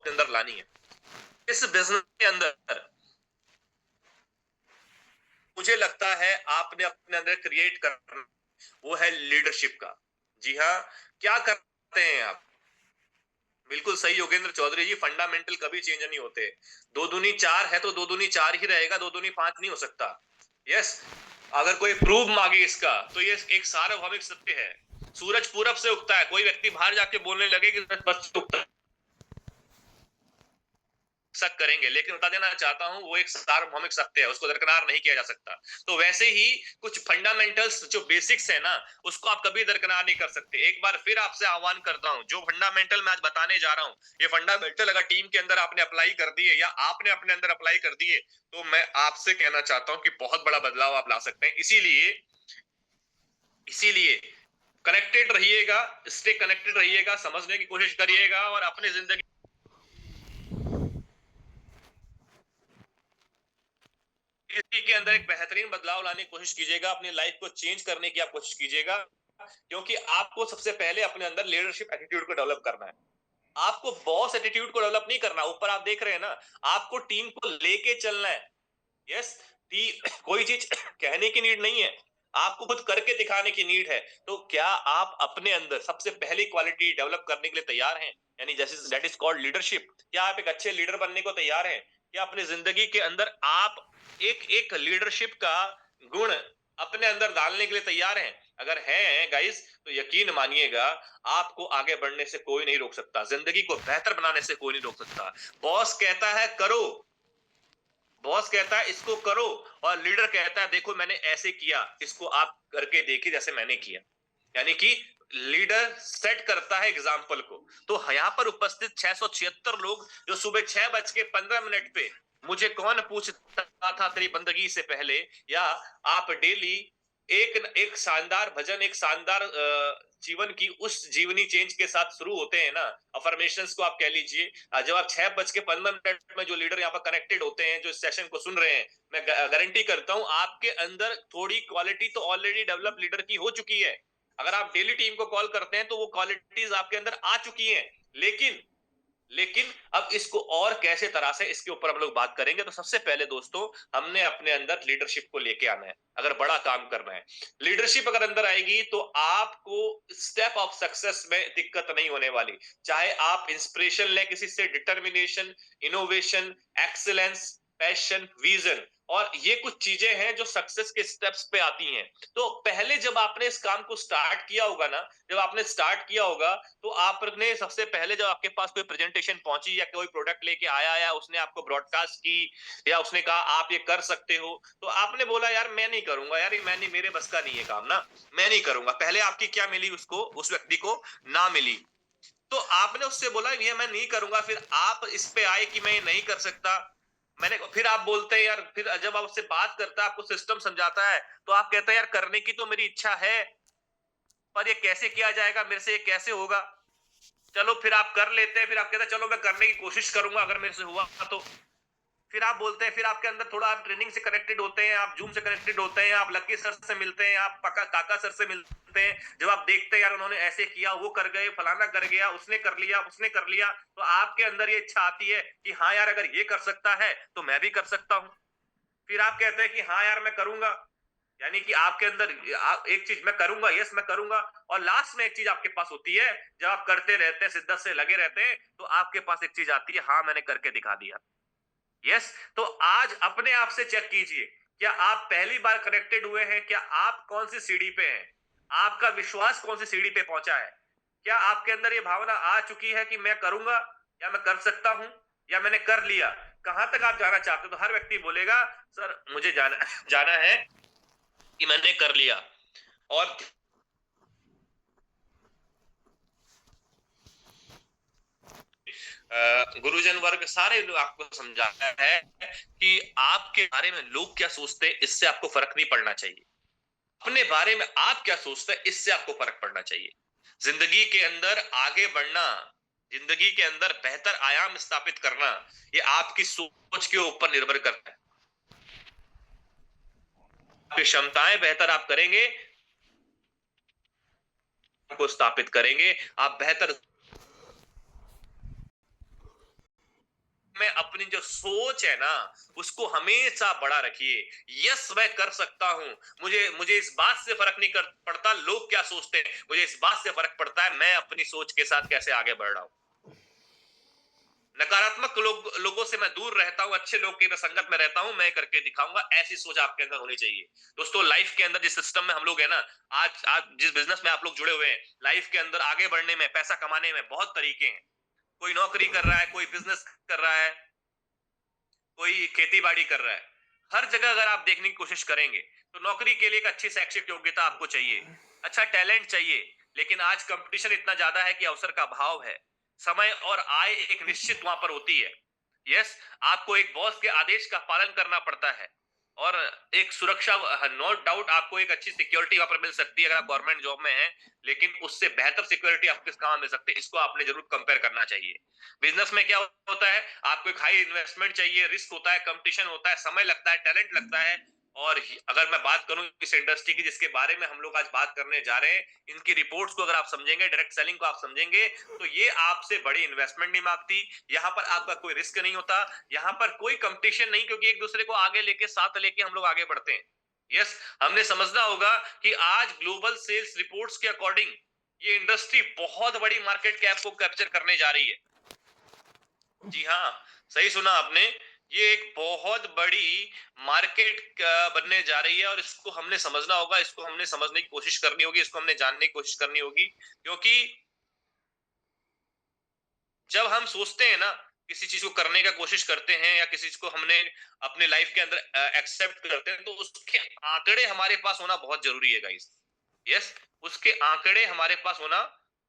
अपने अंदर लानी है। इस बिजनेस के अंदर मुझे लगता है आपने अपने अंदर क्रिएट करना, वो है लीडरशिप का। जी हाँ, क्या करते हैं आप? बिल्कुल सही योगेंद्र चौधरी जी, फंडामेंटल कभी चेंज नहीं होते। 2 दूनी 4 है तो 2 दूनी 4 ही रहेगा, 2 दूनी 5 नहीं हो सकता। यस, अगर कोई प्रूफ मांगे इसका तो ये एक सार्वभौमिक सत्य है। सूरज पूरब से उगता है, कोई व्यक्ति बाहर जाके बोलने लगे कि सूरज पश्चिम से उगता है, शक करेंगे, लेकिन बता देना चाहता हूं वो एक सार्वभौमिक सत्य है, उसको दरकिनार नहीं किया जा सकता। तो वैसे ही कुछ फंडामेंटल्स जो बेसिक्स है ना, उसको आप कभी दरकिनार नहीं कर सकते। एक बार फिर आपसे आह्वान करता हूं, जो फंडामेंटल मैं आज बताने जा रहा हूं, ये फंडामेंटल अगर टीम के अंदर आपने अप्लाई कर दिए या आपने अपने अंदर अप्लाई कर दिए, तो मैं आपसे कहना चाहता हूं कि बहुत बड़ा बदलाव आप ला सकते हैं। इसीलिए इसीलिए कनेक्टेड रहिएगा, स्टे कनेक्टेड रहिएगा, समझने की कोशिश करिएगा और अपनी जिंदगी इसी के अंदर एक बेहतरीन बदलाव लाने की कोशिश कीजिएगा, अपनी लाइफ को चेंज करने की आप कोशिश कीजिएगा। क्योंकि आपको सबसे पहले अपने अंदर लीडरशिप एटीट्यूड को डेवलप करना है। आपको बॉस एटीट्यूड को डेवलप नहीं करना। ऊपर आप देख रहे हैं ना, आपको टीम को लेके चलना है। यस, कोई चीज कहने की नीड नहीं है, आपको खुद करके दिखाने की नीड है। तो क्या आप अपने अंदर सबसे पहली क्वालिटी डेवलप करने के लिए तैयार हैं? यानी जैसे दैट इज कॉल्ड लीडरशिप। क्या आप एक अच्छे लीडर बनने को तैयार हैं? क्या अपनी जिंदगी के अंदर आप एक एक लीडरशिप का गुण अपने अंदर डालने के लिए तैयार हैं? अगर हैं गाइस, तो यकीन मानिएगा, आपको आगे बढ़ने से कोई नहीं रोक सकता, जिंदगी को बेहतर बनाने से कोई नहीं रोक सकता। बॉस कहता है करो, बॉस कहता है इसको करो, और लीडर कहता है देखो मैंने ऐसे किया, इसको आप करके देखिए जैसे मैंने किया। यानी कि लीडर सेट करता है एग्जाम्पल को। तो यहाँ पर उपस्थित 676 लोग जो सुबह 6:15 पे मुझे कौन पूछता था तेरी बंदगी से पहले, या आप डेली एक एक शानदार भजन, एक शानदार जीवन की उस जीवनी चेंज के साथ शुरू होते हैं ना, अफर्मेशंस को आप कह लीजिए। जब आप 6:15 में जो लीडर यहाँ पर कनेक्टेड होते हैं, जो इस सेशन को सुन रहे हैं, मैं गारंटी करता हूं आपके अंदर थोड़ी क्वालिटी तो ऑलरेडी डेवलप लीडर की हो चुकी है। अगर आप डेली टीम को कॉल करते हैं तो वो क्वालिटीज आपके अंदर आ चुकी हैं। लेकिन लेकिन अब इसको और कैसे तरह से, इसके ऊपर हम लोग बात करेंगे। तो सबसे पहले दोस्तों, हमने अपने अंदर लीडरशिप को लेके आना है अगर बड़ा काम करना है। लीडरशिप अगर अंदर आएगी तो आपको स्टेप ऑफ सक्सेस में दिक्कत नहीं होने वाली। चाहे आप इंस्पिरेशन लें किसी से, determination, innovation, excellence, passion, vision, और ये कुछ चीजें हैं जो सक्सेस के स्टेप्स पे आती हैं। तो पहले जब आपने इस काम को स्टार्ट किया होगा ना, जब आपने स्टार्ट किया होगा, तो आपने सबसे पहले जब आपके पास कोई प्रेजेंटेशन पहुंची या कोई प्रोडक्ट लेके आया या उसने आपको ब्रॉडकास्ट की या उसने कहा आप ये कर सकते हो, तो आपने बोला यार मैं नहीं करूंगा, यार मैं नहीं, मेरे बस का नहीं है काम ना, मैं नहीं करूंगा। पहले आपकी क्या मिली उसको, उस व्यक्ति को ना मिली, तो आपने उससे बोला ये मैं नहीं करूंगा। फिर आप इस पे आए कि मैं ये नहीं कर सकता, मैंने फिर आप बोलते हैं यार, फिर जब आप उससे बात करता है, आपको सिस्टम समझाता है, तो आप कहते हैं यार करने की तो मेरी इच्छा है, पर ये कैसे किया जाएगा, मेरे से ये कैसे होगा। चलो फिर आप कर लेते हैं, फिर आप कहते हैं चलो मैं करने की कोशिश करूंगा, अगर मेरे से हुआ तो। फिर आप बोलते हैं, फिर आपके अंदर थोड़ा आप ट्रेनिंग से कनेक्टेड होते हैं, आप जूम से कनेक्टेड होते हैं, आप लक्की सर से मिलते हैं, आप पका काका सर से मिलते हैं। जब आप देखते हैं यार उन्होंने ऐसे किया, वो कर गए, फलाना कर गया, उसने कर लिया, उसने कर लिया, तो आपके अंदर ये इच्छा आती है कि हाँ यार अगर ये कर सकता है तो मैं भी कर सकता हूँ। फिर आप कहते हैं कि हाँ यार मैं करूंगा। यानी कि आपके अंदर एक चीज मैं करूंगा, यस मैं करूंगा, और लास्ट में एक चीज आपके पास होती है, जब आप करते रहते हैं, शिद्दत से लगे रहते हैं, तो आपके पास एक चीज आती है, हाँ मैंने करके दिखा दिया। यस, तो आज अपने आप से चेक कीजिए, क्या आप पहली बार कनेक्टेड हुए हैं? क्या आप कौन सी सीढ़ी पे हैं? आपका विश्वास कौन सी सीढ़ी पे पहुंचा है? क्या आपके अंदर ये भावना आ चुकी है कि मैं करूंगा, या मैं कर सकता हूं, या मैंने कर लिया? कहां तक आप जाना चाहते हो? तो हर व्यक्ति बोलेगा सर मुझे जाना जाना है कि मैंने कर लिया। और गुरुजन वर्ग सारे लोग आपको समझाया है कि आपके बारे में लोग क्या सोचते हैं, इससे आपको फर्क नहीं पड़ना चाहिए। अपने बारे में आप क्या सोचते हैं, इससे आपको फर्क पड़ना चाहिए। जिंदगी के अंदर आगे बढ़ना, जिंदगी के अंदर बेहतर आयाम स्थापित करना, ये आपकी सोच के ऊपर निर्भर करता है। आपकी क्षमताएं बेहतर आप करेंगे, को स्थापित करेंगे, आप बेहतर अपनी जो सोच है ना उसको हमेशा बड़ा रखिए। यस मैं कर सकता हूं, मुझे मुझे इस बात से फर्क नहीं पड़ता लोग क्या सोचते हैं, मुझे इस बात से फर्क पड़ता है मैं अपनी सोच के साथ कैसे आगे बढ़ रहा हूं। नकारात्मक लोगों से मैं दूर रहता हूं, अच्छे लोग की मैं संगत में रहता हूं, मैं करके दिखाऊंगा, ऐसी सोच आपके अंदर होनी चाहिए। दोस्तों लाइफ के अंदर जिस सिस्टम में हम लोग है ना, आज आज जिस बिजनेस में आप लोग जुड़े हुए हैं, लाइफ के अंदर आगे बढ़ने में, पैसा कमाने में बहुत तरीके हैं। कोई नौकरी कर रहा है, कोई बिजनेस कर रहा है, कोई खेती बाड़ी कर रहा है। हर जगह अगर आप देखने की कोशिश करेंगे तो नौकरी के लिए एक अच्छी शैक्षिक योग्यता आपको चाहिए, अच्छा टैलेंट चाहिए। लेकिन आज कंपटीशन इतना ज्यादा है कि अवसर का अभाव है, समय और आय एक निश्चित वहां पर होती है। यस, आपको एक बॉस के आदेश का पालन करना पड़ता है और एक सुरक्षा, नो डाउट आपको एक अच्छी सिक्योरिटी वहां पर मिल सकती है अगर आप गवर्नमेंट जॉब में हैं, लेकिन उससे बेहतर सिक्योरिटी आपको किस काम मिल सकती है, इसको आपने जरूर कंपेयर करना चाहिए। बिजनेस में क्या होता है, आपको एक हाई इन्वेस्टमेंट चाहिए, रिस्क होता है, कंपटीशन होता है, समय लगता है, टैलेंट लगता है। और अगर मैं बात करूं इस इंडस्ट्री की जिसके बारे में हम लोग आज बात करने जा रहे हैं, इनकी रिपोर्ट्स को अगर आप समझेंगे, डायरेक्ट सेलिंग को आप समझेंगे, तो ये आपसे बड़ी इन्वेस्टमेंट नहीं मांगती, यहाँ पर आपका कोई रिस्क नहीं होता, यहाँ पर कोई कंपटीशन नहीं, क्योंकि एक दूसरे को आगे लेके साथ लेके हम लोग आगे बढ़ते हैं। यस, हमने समझना होगा कि आज ग्लोबल सेल्स रिपोर्ट्स के अकॉर्डिंग ये इंडस्ट्री बहुत बड़ी मार्केट कैप को कैप्चर करने जा रही है। जी हाँ, सही सुना आपने, ये एक बहुत बड़ी मार्केट बनने जा रही है और इसको हमने समझना होगा, इसको हमने समझने की कोशिश करनी होगी, इसको हमने जानने की कोशिश करनी होगी। क्योंकि जब हम सोचते हैं ना, किसी चीज को करने का कोशिश करते हैं या किसी चीज को हमने अपने लाइफ के अंदर एक्सेप्ट करते हैं, तो उसके आंकड़े हमारे पास होना बहुत जरूरी है गाइस। यस, उसके आंकड़े हमारे पास होना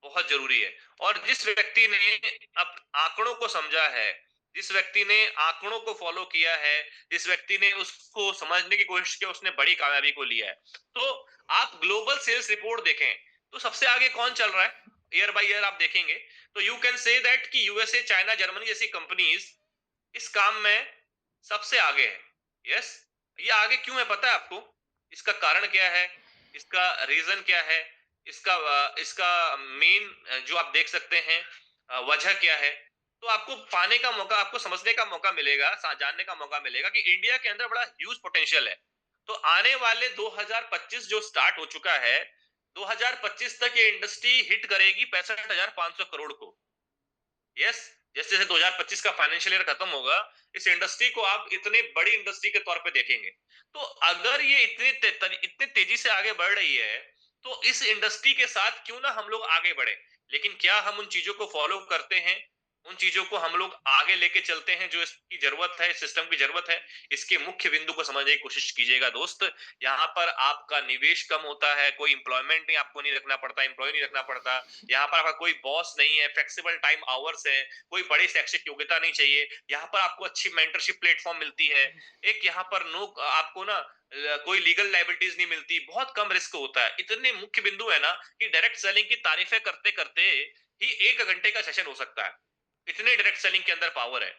बहुत जरूरी है। और जिस व्यक्ति ने अब आंकड़ों को समझा है, जिस व्यक्ति ने आंकड़ों को फॉलो किया है, जिस व्यक्ति ने उसको समझने की कोशिश की, उसने बड़ी कामयाबी को लिया है। तो आप ग्लोबल सेल्स रिपोर्ट देखें तो सबसे आगे कौन चल रहा है, ईयर बाय ईयर आप देखेंगे तो यू कैन से दैट कि यूएसए, चाइना, जर्मनी जैसी कंपनीज इस काम में सबसे आगे है। यस, ये आगे क्यों है पता है आपको? इसका कारण क्या है, इसका रीजन क्या है, इसका इसका मेन जो आप देख सकते हैं वजह क्या है, तो आपको पाने का मौका, आपको समझने का मौका मिलेगा, जानने का मौका मिलेगा कि इंडिया के अंदर बड़ा ह्यूज पोटेंशियल है। तो आने वाले 2025 जो स्टार्ट हो चुका है, 2025 तक ये इंडस्ट्री हिट करेगी 65,500 करोड़ को। यस, जैसे जैसे 2025 का फाइनेंशियल ईयर खत्म होगा, इस इंडस्ट्री को आप इतने बड़ी इंडस्ट्री के तौर पे देखेंगे। तो अगर ये इतने तेजी से आगे बढ़ रही है, तो इस इंडस्ट्री के साथ क्यों ना हम लोग आगे बढ़े। लेकिन क्या हम उन चीजों को फॉलो करते हैं, उन चीजों को हम लोग आगे लेके चलते हैं जो इसकी जरूरत है, सिस्टम की जरूरत है? इसके मुख्य बिंदु को समझने की कोशिश कीजिएगा दोस्त। यहाँ पर आपका निवेश कम होता है, कोई इंप्लॉयमेंट नहीं, आपको नहीं रखना पड़ता, एम्प्लॉय नहीं रखना पड़ता, यहाँ पर आपका कोई बॉस नहीं है, फ्लेक्सिबल टाइम आवर्स है, कोई बड़ी शैक्षिक योग्यता नहीं चाहिए, यहाँ पर आपको अच्छी मेंटरशिप प्लेटफॉर्म मिलती है, एक यहाँ पर नो आपको ना कोई लीगल लाइबिलिटीज नहीं मिलती, बहुत कम रिस्क होता है। इतने मुख्य बिंदु है ना कि डायरेक्ट सेलिंग की तारीफें करते करते ही 1 घंटे का सेशन हो सकता है, इतने डायरेक्ट सेलिंग के अंदर पावर है।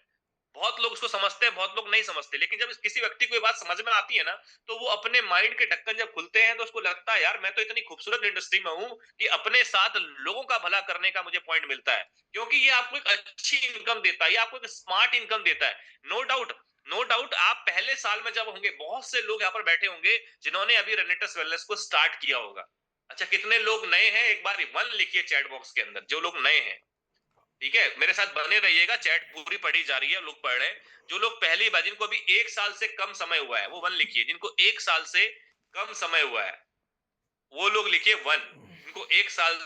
बहुत लोग उसको समझते हैं, बहुत लोग नहीं समझते, लेकिन जब किसी व्यक्ति को ये बात समझ में आती है ना, तो वो अपने माइंड के ढक्कन जब खुलते हैं तो उसको लगता है यार मैं तो इतनी खूबसूरत इंडस्ट्री में हूं कि अपने साथ लोगों का भला करने का मुझे पॉइंट मिलता है, क्योंकि ये आपको एक अच्छी इनकम देता है, ये आपको एक स्मार्ट इनकम देता है। नो डाउट, नो डाउट, आप पहले साल में जब होंगे, बहुत से लोग यहाँ पर बैठे होंगे जिन्होंने अभी रेनेटस वेलनेस को स्टार्ट किया होगा। अच्छा, कितने लोग नए हैं, एक बार 1 लिखिए चैट बॉक्स के अंदर, जो लोग नए हैं। ठीक है, मेरे साथ बने रहिएगा, चैट पूरी पढ़ी जा रही है, लोग पढ़ रहे हैं। जो लोग पहली बार, जिनको अभी 1 साल से कम समय हुआ है, वो 1 लिखिए। जिनको 1 साल से कम समय हुआ है वो लोग लिखिए 1। जिनको 1 साल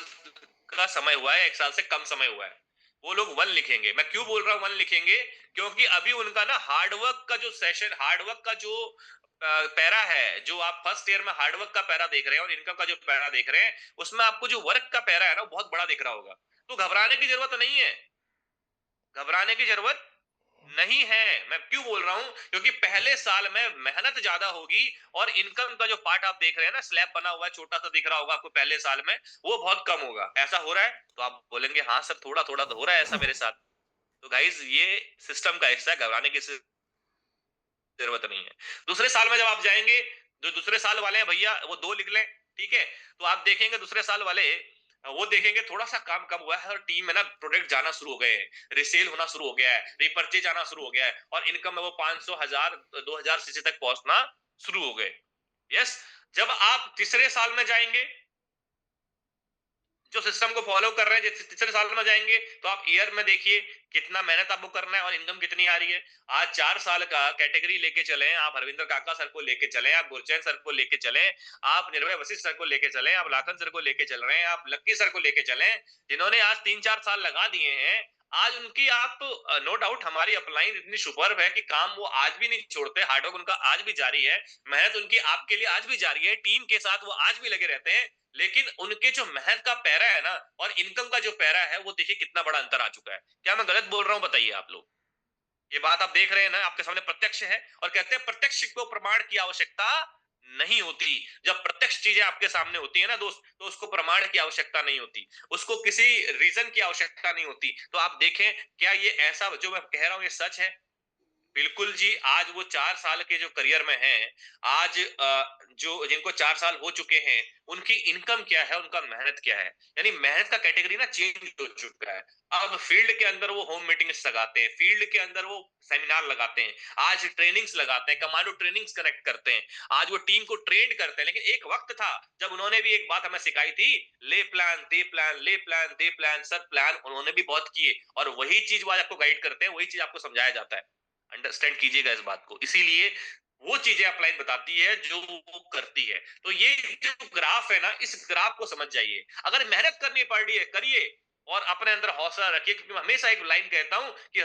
का समय हुआ है, 1 साल से कम समय हुआ है, वो लोग 1 लिखेंगे। मैं क्यों बोल रहा हूं 1 लिखेंगे, क्योंकि अभी उनका ना हार्डवर्क का जो सेशन, हार्डवर्क का जो पैरा है, जो आप फर्स्ट ईयर में हार्डवर्क का पैरा देख रहे हैं और इनकम का जो पैरा देख रहे हैं, उसमें आपको जो वर्क का पैरा है ना, बहुत बड़ा दिख रहा होगा। तो घबराने की जरूरत नहीं है, घबराने की जरूरत नहीं है। मैं क्यों बोल रहा हूं, क्योंकि पहले साल में मेहनत ज्यादा होगी और इनकम का जो पार्ट आप देख रहे हैं ना, स्लैब बना हुआ है, छोटा सा दिख रहा होगा आपको पहले साल में, वो बहुत कम होगा। ऐसा हो रहा है तो आप बोलेंगे हाँ सर, थोड़ा थोड़ा तो हो रहा है ऐसा मेरे साथ। तो गाइज ये सिस्टम का हिस्सा है, घबराने की जरूरत नहीं है। दूसरे साल में जब आप जाएंगे, जो दूसरे साल वाले हैं भैया वो 2 लिख लें, ठीक है? तो आप देखेंगे दूसरे साल वाले वो देखेंगे थोड़ा सा काम कम हुआ है और टीम में ना प्रोडक्ट जाना शुरू हो गए हैं, रिसेल होना शुरू हो गया है, रिपर्चेज आना शुरू हो गया है और इनकम में वो 500 हजार 2000 सीसी तक पहुंचना शुरू हो गए। यस। जब आप तीसरे साल में जाएंगे, जो सिस्टम को फॉलो कर रहे हैं, जैसे तीसरे साल में जाएंगे तो आप ईयर में देखिए कितना मेहनत आपको करना है और इनकम कितनी आ रही है। आज 4 साल का कैटेगरी लेके चले, आप हरविंदर काका सर को लेके चले, आप गुरचैन सर को लेके चले, आप निर्भय वशिष्ठ सर को लेके चले, आप लाखन सर को लेके चल रहे हैं, आप लक्की सर को लेके चले, जिन्होंने आज 3-4 साल लगा दिए हैं। आज उनकी आप नो डाउट हमारी अपलाइन इतनी सुपर्ब है कि काम वो आज भी नहीं छोड़ते, हार्डवर्क उनका आज भी जारी है, मेहनत उनकी आपके लिए आज भी जारी है, टीम के साथ वो आज भी लगे रहते हैं। लेकिन उनके जो मेहनत का पैरा है ना और इनकम का जो पैरा है, वो देखिए कितना बड़ा अंतर आ चुका है। क्या मैं गलत बोल रहा हूं? बताइए आप लोग। ये बात आप देख रहे हैं ना, आपके सामने प्रत्यक्ष है। और कहते हैं प्रत्यक्ष को प्रमाण की आवश्यकता नहीं होती। जब प्रत्यक्ष चीजें आपके सामने होती है ना दोस्त, तो उसको प्रमाण की आवश्यकता नहीं होती, उसको किसी रीजन की आवश्यकता नहीं होती। तो आप देखें, क्या ये ऐसा जो मैं कह रहा हूं ये सच है? बिल्कुल जी। आज वो 4 साल के जो करियर में हैं, आज जो जिनको 4 साल हो चुके हैं, उनकी इनकम क्या है, उनका मेहनत क्या है। यानी मेहनत का कैटेगरी ना चेंज हो चुका है। अब फील्ड के अंदर वो होम मीटिंग्स लगाते हैं, फील्ड के अंदर वो सेमिनार लगाते हैं, आज ट्रेनिंग्स लगाते हैं, कमांडो ट्रेनिंग्स कनेक्ट करते हैं, आज वो टीम को ट्रेंड करते हैं। लेकिन एक वक्त था जब उन्होंने भी एक बात हमें सिखाई थी, ले प्लान दे प्लान, ले प्लान दे प्लान, सब प्लान उन्होंने भी बहुत किए और वही चीज वो आज आपको गाइड करते हैं, वही चीज आपको समझाया जाता है। अंडरस्टैंड कीजिएगा इस बात को। इसीलिए वो चीजें अपलाइन बताती है जो वो करती है। तो ये जो ग्राफ है ना, इस ग्राफ को समझ जाइए। अगर मेहनत करनी पड़ रही है, करिए और अपने अंदर हौसला रखिए, क्योंकि मैं हमेशा एक लाइन कहता हूं कि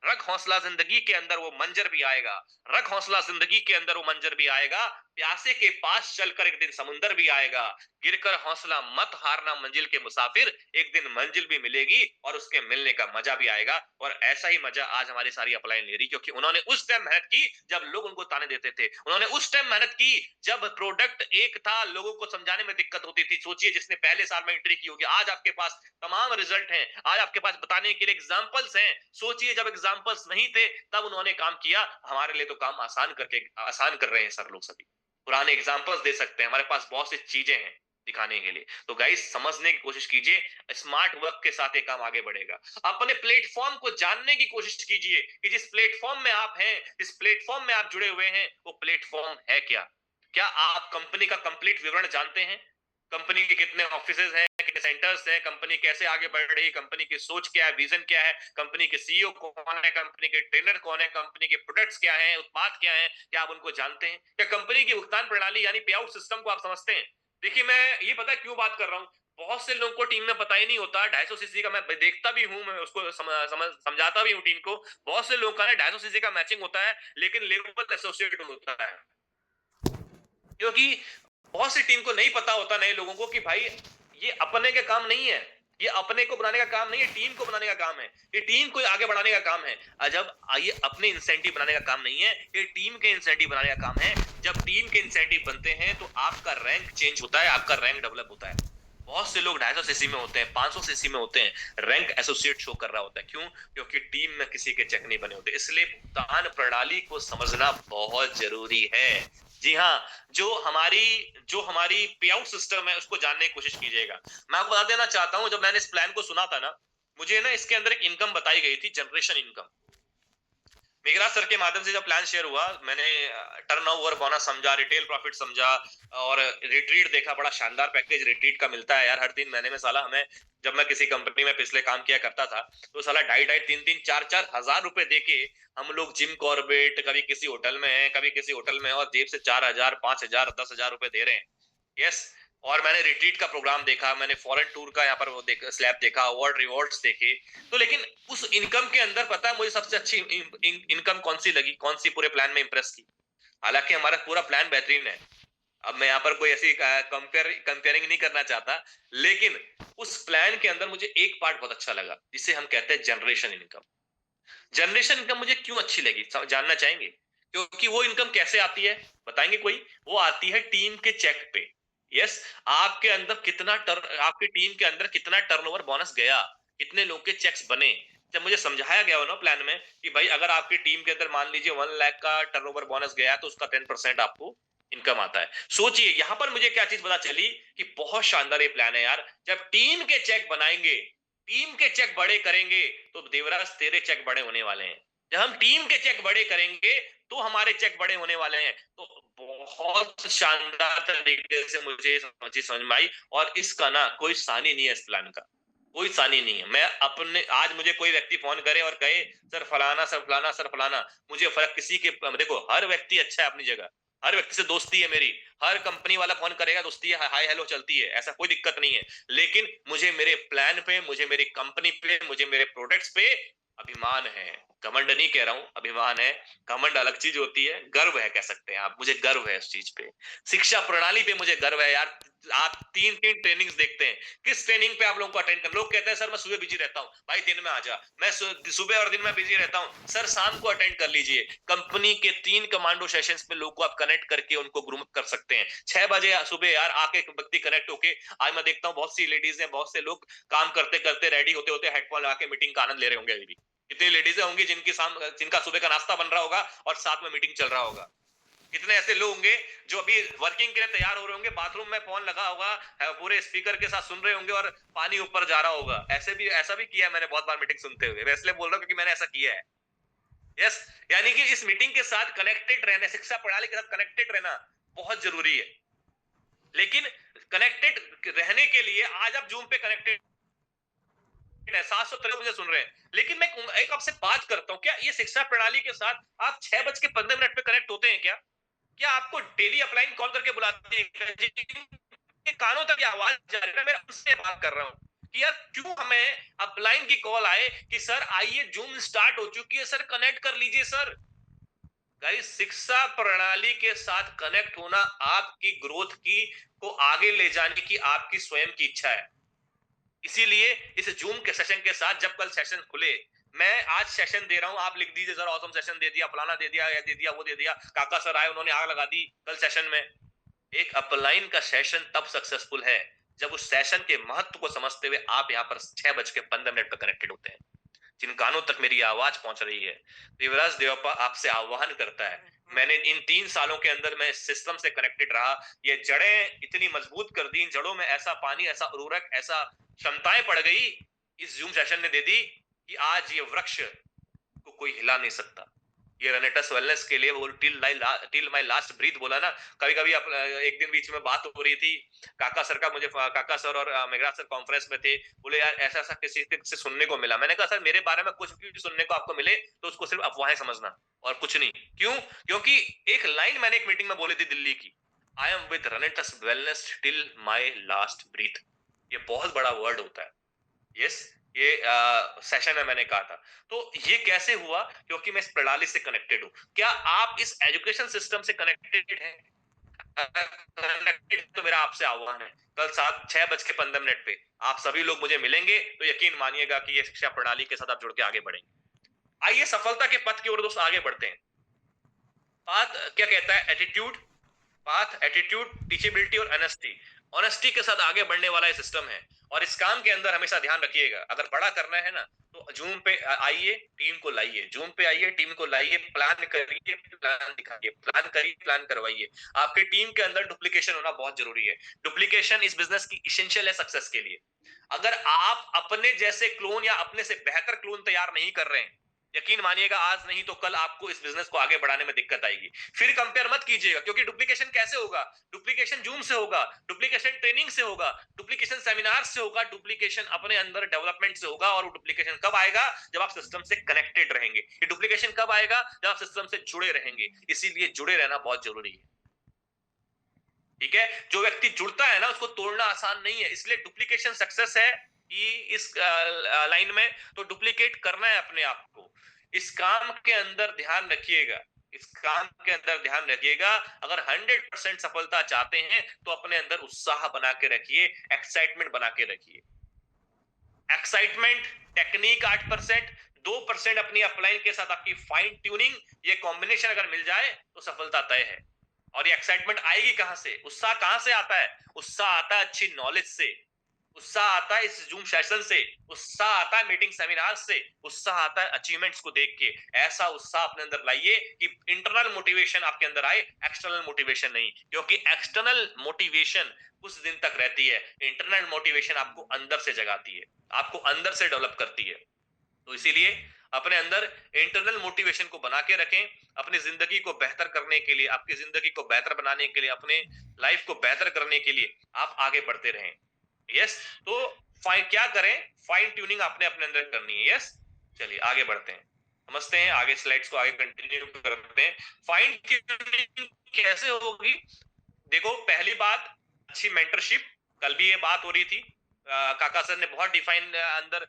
रख हौसला, जिंदगी के अंदर वो मंजर भी आएगा। रख हौसला, जिंदगी के अंदर वो मंजर भी आएगा। प्यासे के पास चलकर एक दिन समुंदर भी आएगा। गिरकर हौसला मत हारना मंजिल के मुसाफिर, एक दिन मंजिल भी मिलेगी और उसके मिलने का मजा भी आएगा। और ऐसा ही मजा आज हमारी सारी अपलाइन ले रही, क्योंकि उन्होंने उस टाइम मेहनत की जब लोग उनको ताने देते थे, उन्होंने उस टाइम मेहनत की जब प्रोडक्ट एक था, लोगों को समझाने में दिक्कत होती थी। सोचिए, जिसने पहले साल में एंट्री की होगी, आज आपके पास तमाम रिजल्ट हैं, आज आपके पास बताने के लिए एग्जांपल्स हैं। सोचिए, जब एग्जांपल्स नहीं थे तब उन्होंने काम किया। हमारे लिए तो काम आसान कर रहे हैं सर लोग सभी। पुराने एग्जांपल्स दे सकते हैं, हमारे पास बहुत सी चीजें हैं दिखाने के लिए। तो गाइस, समझने की कोशिश कीजिए, स्मार्ट वर्क के साथ ये काम आगे बढ़ेगा। अपने प्लेटफॉर्म को जानने की कोशिश कीजिए कि जिस प्लेटफॉर्म में आप हैं, जिस प्लेटफॉर्म में आप जुड़े हुए हैं, वो प्लेटफॉर्म है क्या। क्या आप कंपनी का कंप्लीट विवरण जानते हैं? कंपनी के कितने ऑफिसेज हैं, कितने सेंटर्स हैं, कंपनी कैसे आगे बढ़ रही है, कंपनी की सोच क्या है, विजन क्या है, कंपनी के सीईओ कौन है, कंपनी के ट्रेनर कौन है, कंपनी के प्रोडक्ट्स क्या हैं, उत्पाद क्या हैं, क्या आप उनको जानते हैं? क्या कंपनी की भुगतान प्रणाली यानी पे आउट सिस्टम को आप समझते हैं? देखिए, मैं ये पता क्यों बात कर रहा हूँ, बहुत से लोगों को टीम में पता ही नहीं होता। 250 सीसी का मैं देखता भी हूँ, मैं उसको समझाता भी हूँ टीम को। बहुत से लोगों का ना 250 सीसी का मैचिंग होता है, लेकिन लेवल एसोसिएट होता है, क्योंकि बहुत सी टीम को नहीं पता होता, नए लोगों को, कि भाई ये अपने के काम नहीं है, ये अपने को बनाने का काम नहीं है, टीम को बनाने का काम है, ये टीम को आगे बढ़ाने का काम है। जब ये अपने इंसेंटिव बनाने का काम नहीं है, ये टीम के इंसेंटिव बनाने का काम है। जब टीम के इंसेंटिव बनते हैं तो आपका रैंक चेंज होता है, आपका रैंक डेवलप होता है। बहुत से लोग 250 सीसी में होते हैं, 500 सीसी में होते हैं, रैंक एसोसिएट शो कर रहा होता है। क्यों? क्योंकि टीम में किसी के चेक नहीं बने होते। इसलिए भुगतान प्रणाली को समझना बहुत जरूरी है। जी हाँ। जो हमारी पे आउट सिस्टम है, उसको जानने की कोशिश कीजिएगा। मैं आपको बता देना चाहता हूं, जब मैंने इस प्लान को सुना था ना, मुझे ना इसके अंदर एक इनकम बताई गई थी, जनरेशन इनकम। मेघराज सर के माध्यम से जब प्लान शेयर हुआ, मैंने टर्नओवर बोनस समझा, रिटेल प्रॉफिट समझा और रिट्रीट देखा। बड़ा शानदार पैकेज रिट्रीट का मिलता है यार, हर 3 महीने में। साला हमें, जब मैं किसी कंपनी में पिछले काम किया करता था, तो साला 2,500, 3,000, 4,000 रुपए देके हम लोग जिम कॉर्बेट, कभी किसी होटल में है, कभी किसी होटल में, और जेब से 4,000, 5,000, 10,000 रुपए दे रहे हैं। यस। और मैंने रिट्रीट का प्रोग्राम देखा, मैंने फॉरेन टूर का यहाँ पर वो स्लैब देखा, अवार्ड रिवॉर्ड्स देखे। तो लेकिन उस इनकम के अंदर पता है मुझे सबसे अच्छी इनकम कौन सी लगी, कौन सी पूरे प्लान में इंप्रेस की? हालांकि हमारा पूरा प्लान बेहतरीन है, अब मैं यहाँ पर कोई ऐसी कंपेयरिंग नहीं करना चाहता, लेकिन उस प्लान के अंदर मुझे एक पार्ट बहुत अच्छा लगा, जिसे हम कहते हैं जनरेशन इनकम। जनरेशन इनकम मुझे क्यों अच्छी लगी, जानना चाहेंगे? क्योंकि वो इनकम कैसे आती है, बताएंगे कोई? वो आती है टीम के चेक पे। यस। आपकी टीम के अंदर कितना टर्नओवर बोनस गया, कितने लोग के चेक्स बने। जब मुझे समझाया गया हो ना प्लान में कि भाई, अगर आपकी टीम के अंदर मान लीजिए 1 लाख का टर्नओवर बोनस गया, तो उसका 10% आपको इनकम आता है। सोचिए यहां पर मुझे क्या चीज पता चली कि बहुत शानदार ये प्लान है यार। जब टीम के चेक बनाएंगे, टीम के चेक बड़े करेंगे, तो देवराज तेरे चेक बड़े होने वाले हैं। जब हम टीम के चेक बड़े करेंगे तो हमारे चेक बड़े होने वाले हैं। तो बहुत शानदार तरीके से मुझे समझ में आई। और इसका ना कोई सानी नहीं है, इस प्लान का कोई सानी नहीं है। मैं अपने आज मुझे कोई व्यक्ति फोन करे और कहे सर फलाना सर फलाना सर फलाना, मुझे फर्क किसी के, देखो हर व्यक्ति अच्छा है अपनी जगह, हर व्यक्ति से दोस्ती है मेरी, हर कंपनी वाला फोन करेगा दोस्ती है, हाय हेलो चलती है, ऐसा कोई दिक्कत नहीं है। लेकिन मुझे मेरे प्लान पे, मुझे मेरी कंपनी पे, मुझे मेरे प्रोडक्ट्स पे अभिमान है। घमंड नहीं कह रहा हूं, अभिमान है। घमंड अलग चीज होती है, गर्व है कह सकते हैं आप, मुझे गर्व है इस चीज पे। शिक्षा प्रणाली पे मुझे गर्व है यार। आप तीन तीन ट्रेनिंग्स देखते हैं, किस ट्रेनिंग पे आप लोगों को अटेंड कर, लोग कहते हैं सर मैं सुबह बिजी रहता हूं, भाई दिन में आ जा। मैं सुबह और दिन में बिजी रहता हूं, सर शाम को अटेंड कर लीजिए। कंपनी के 3 कमांडो सेशंस में लोगों को आप कनेक्ट करके उनको ग्रूम कर सकते हैं। 6 बजे सुबह यार आके व्यक्ति कनेक्ट होके, आज मैं देखता हूँ बहुत सी लेडीज हैं, बहुत से लोग काम करते करते रेडी होते होते हेडफोन लगा के मीटिंग का आनंद ले रहे होंगे अभी भी। कितनी लेडीज होंगी जिनका सुबह का नाश्ता बन रहा होगा और साथ में मीटिंग चल रहा होगा। कितने ऐसे लोग होंगे जो अभी वर्किंग के लिए तैयार हो रहे होंगे, बाथरूम में फोन लगा होगा, पूरे स्पीकर के साथ सुन रहे होंगे और पानी ऊपर जा रहा होगा। ऐसा भी किया है मैंने बहुत बार मीटिंग सुनते हुए, मैं इसलिए बोल रहा हूँ क्योंकि मैंने ऐसा किया है। यस, यानी कि इस मीटिंग के साथ कनेक्टेड रहना, शिक्षा प्रणाली के साथ कनेक्टेड रहना बहुत जरूरी है। लेकिन कनेक्टेड रहने के लिए आज आप जूम पे कनेक्टेड है, 700 लोग मुझे सुन रहे हैं, लेकिन मैं एक आपसे बात करता हूं, क्या ये शिक्षा प्रणाली के साथ आप 6:15 पे कनेक्ट होते हैं क्या? क्या आपको डेली अपलाइन कॉल करके बुलाते हैं? कानों तक आवाज जा रही है, मैं उनसे बात कर रहा हूं कि यार क्यों हमें अपलाइन की कॉल आए कि सर आइए जूम स्टार्ट हो चुकी है, सर कनेक्ट कर लीजिए सर। गाइस शिक्षा प्रणाली के साथ कनेक्ट होना आपकी ग्रोथ की को आगे ले जाने की आपकी स्वयं की इच्छा है। इसीलिए इस जूम के सेशन के साथ जब कल सेशन खुले, मैं आज सेशन दे रहा हूं, आप लिख दीजिए सर ऑसम सेशन दे दिया, फलाना दे दिया, ये दे दिया, वो दे दिया, काका सर आए उन्होंने आग लगा दी कल सेशन में। एक अपलाइन का सेशन तब सक्सेसफुल है जब उस सेशन के महत्व को समझते हुए आप यहाँ पर 6:15 पर कनेक्टेड होते हैं। जिन कानों तक मेरी आवाज पहुंच रही है, देवराज देवप्पा आपसे आह्वान करता है। मैंने इन 3 सालों के अंदर मैं सिस्टम से कनेक्टेड रहा, ये जड़ें इतनी मजबूत कर दी, जड़ों में ऐसा पानी, ऐसा उर्वरक, ऐसा क्षमताएं पड़ गई इस जूम सेशन ने दे दी कि आज ये वृक्ष को कोई हिला नहीं सकता। ये रनेटस वेलनेस के लिए वो टिल माय लास्ट ब्रीथ बोला ना। कभी कभी एक दिन बीच में बात हो रही थी, काका सर का, मुझे काका सर और मेघराज सर कॉन्फ्रेंस में थे, बोले यार ऐसा ऐसा किसी से सुनने को मिला। मैंने कहा सर मेरे बारे में कुछ भी सुनने को आपको मिले तो उसको सिर्फ अफवाहें समझना और कुछ नहीं। क्यों? क्योंकि एक लाइन मैंने एक मीटिंग में बोली थी दिल्ली की, I am with Renata's wellness till my last breath. ये बहुत बड़ा वर्ड होता है। यस, ये सेशन में मैंने कहा था। तो ये कैसे हुआ? क्योंकि मैं इस प्रणाली से कनेक्टेड हूं। क्या आप इस एजुकेशन सिस्टम से कनेक्टेड हैं? कनेक्टेड तो मेरा आपसे आह्वान है, कल 6:15 पे आप सभी लोग मुझे मिलेंगे तो यकीन मानिएगा कि ये शिक्षा प्रणाली के साथ आप जुड़ के आगे बढ़ेंगे। आइए सफलता के पथ की ओर दोस्त आगे बढ़ते हैं। पाथ क्या कहता है? एटीट्यूड, पाथ, एटीट्यूड, टीचेबिलिटी और ऑनेस्टी। ऑनेस्टी के साथ आगे बढ़ने वाला ये सिस्टम है। और इस काम के अंदर हमेशा ध्यान रखिएगा, अगर बड़ा करना है ना तो जूम पे आइए, टीम को लाइए, जूम पे आइए, टीम को लाइए, प्लान करिए, प्लान दिखाइए, प्लान करिए, प्लान करवाइए। आपके टीम के अंदर डुप्लीकेशन होना बहुत जरूरी है। डुप्लीकेशन इस बिजनेस की इसेंशियल है सक्सेस के लिए। अगर आप अपने जैसे क्लोन या अपने से बेहतर क्लोन तैयार नहीं कर रहे हैं, यकीन मानिएगा आज नहीं तो कल आपको इस बिजनेस को आगे बढ़ाने में दिक्कत आएगी। फिर कंपेयर मत कीजिएगा, क्योंकि डुप्लीकेशन कैसे होगा? डुप्लीकेशन जूम से होगा, डुप्लीकेशन ट्रेनिंग से होगा, डुप्लीकेशन सेमिनार से होगा, डुप्लीकेशन अपने अंदर डेवलपमेंट से होगा। और डुप्लीकेशन कब आएगा? जब आप सिस्टम से कनेक्टेड रहेंगे। ये डुप्लीकेशन कब आएगा? जब आप सिस्टम से जुड़े रहेंगे। इसीलिए जुड़े रहना बहुत जरूरी है। ठीक है, जो व्यक्ति जुड़ता है ना उसको तोड़ना आसान नहीं है। इसलिए डुप्लीकेशन सक्सेस है कि इस लाइन में तो डुप्लीकेट करना है अपने आप को। इस काम के अंदर ध्यान रखिएगा, इस काम के अंदर ध्यान रखिएगा। अगर 100% सफलता चाहते हैं तो अपने अंदर उत्साह बना के रखिए, एक्साइटमेंट बना के रखिए। एक्साइटमेंट, टेक्निक 8%, 2% अपनी अपलाइन के साथ आपकी फाइन ट्यूनिंग, ये कॉम्बिनेशन अगर मिल जाए तो सफलता तय है। और ये एक्साइटमेंट आएगी कहां से? उत्साह कहां से आता है? उत्साह आता है अच्छी नॉलेज से। उत्साह आता है इस जूम सेशन से, उत्साह आता है मीटिंग सेमिनार से, उत्साह आता है अचीवमेंट्स को देख के। ऐसा उत्साह अपने अंदर लाइए कि इंटरनल मोटिवेशन आपके अंदर आए, एक्सटर्नल मोटिवेशन नहीं, क्योंकि एक्सटर्नल मोटिवेशन कुछ दिन तक रहती है, इंटरनल मोटिवेशन आपको अंदर से जगाती है, आपको अंदर से डेवलप करती है। तो इसीलिए अपने अंदर इंटरनल मोटिवेशन को बना के रखें, अपनी जिंदगी को बेहतर करने के लिए, आपकी जिंदगी को बेहतर बनाने के लिए, अपने लाइफ को बेहतर करने के लिए आप आगे बढ़ते रहें। यस, तो फाइन क्या करें, फाइन ट्यूनिंग आपने अपने अंदर करनी है। यस, चलिए आगे बढ़ते हैं, समझते हैं आगे, स्लाइड्स को आगे कंटिन्यू करते हैं। फाइन ट्यूनिंग कैसे होगी? देखो, पहली बात, अच्छी मेंटरशिप। कल भी ये बात हो रही थी, काका सर ने बहुत डिफाइन अंदर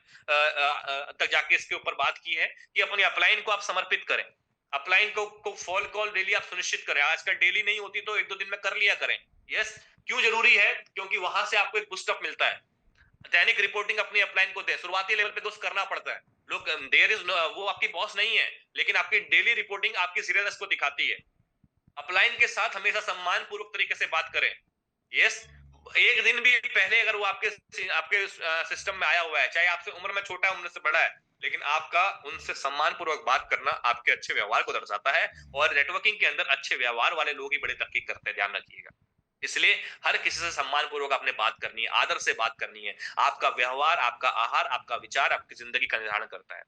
तक जाके इसके ऊपर बात की है कि अपनी अपलाइन को आप समर्पित करें, अपलाइन को फॉल कॉल डेली आप सुनिश्चित करें। आजकल डेली नहीं होती तो एक दो दिन में कर लिया करें। यस, क्यों जरूरी है? क्योंकि वहां से आपको एक बूस्टअप मिलता है। दैनिक रिपोर्टिंग अपनी अपलाइन को दें, शुरुआती लेवल पे दोस्त करना पड़ता है। लोग देयर इज वो आपकी बॉस नहीं है, लेकिन आपकी डेली रिपोर्टिंग आपकी सीरियसनेस को दिखाती है। अपलाइन के साथ हमेशा सम्मान पूर्वक तरीके से बात करें। यस, एक दिन भी पहले अगर वो आपके आपके सिस्टम में आया हुआ है, चाहे आपसे उम्र में छोटा है, उम्र से बड़ा है, लेकिन आपका उनसे सम्मान पूर्वक बात करना आपके अच्छे व्यवहार को दर्शाता है। और नेटवर्किंग के अंदर अच्छे व्यवहार वाले लोग ही बड़ी तरक्की करते हैं, ध्यान रखिएगा। इसलिए हर किसी से सम्मान पूर्वक आपने बात करनी है, आदर से बात करनी है। आपका व्यवहार, आपका आहार, आपका विचार आपकी जिंदगी का निर्धारण करता है।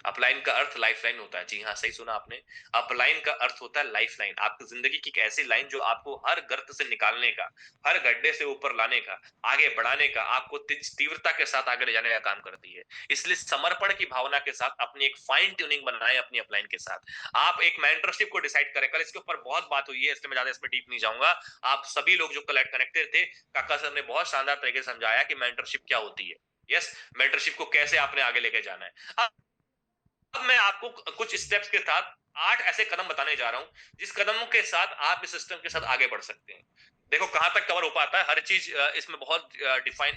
अपलाइन का अर्थ लाइफलाइन होता है। जी हाँ, सही सुना आपने। अपलाइन का अर्थ होता है लाइफलाइन, आपकी जिंदगी की एक ऐसी लाइन जो आपको हर गर्त से निकालने का, हर गड्ढे से ऊपर लाने का, आगे बढ़ाने का, आपको तीव्रता के साथ आगे ले जाने का काम करती है। इसलिए समर्पण की भावना के साथ अपनी एक फाइन ट्यूनिंग बनाए अपनी अपलाइन के साथ। आप एक मेंटरशिप को डिसाइड करें। कल इसके ऊपर बहुत बात हुई है, इसलिए मैं ज्यादा इसमें डीप नहीं जाऊंगा। आप सभी लोग जो कल कनेक्टेड थे, काका सर ने बहुत शानदार तरीके से समझाया कि मेंटरशिप क्या होती है। यस, मेंटरशिप को कैसे आपने आगे लेके जाना है। अब मैं आपको कुछ स्टेप्स के साथ 8 ऐसे कदम बताने जा रहा हूं, जिस कदमों के साथ आप इस सिस्टम के साथ आगे बढ़ सकते हैं। देखो कहां तक कवर हो पाता है, हर चीज इसमें बहुत डिफाइन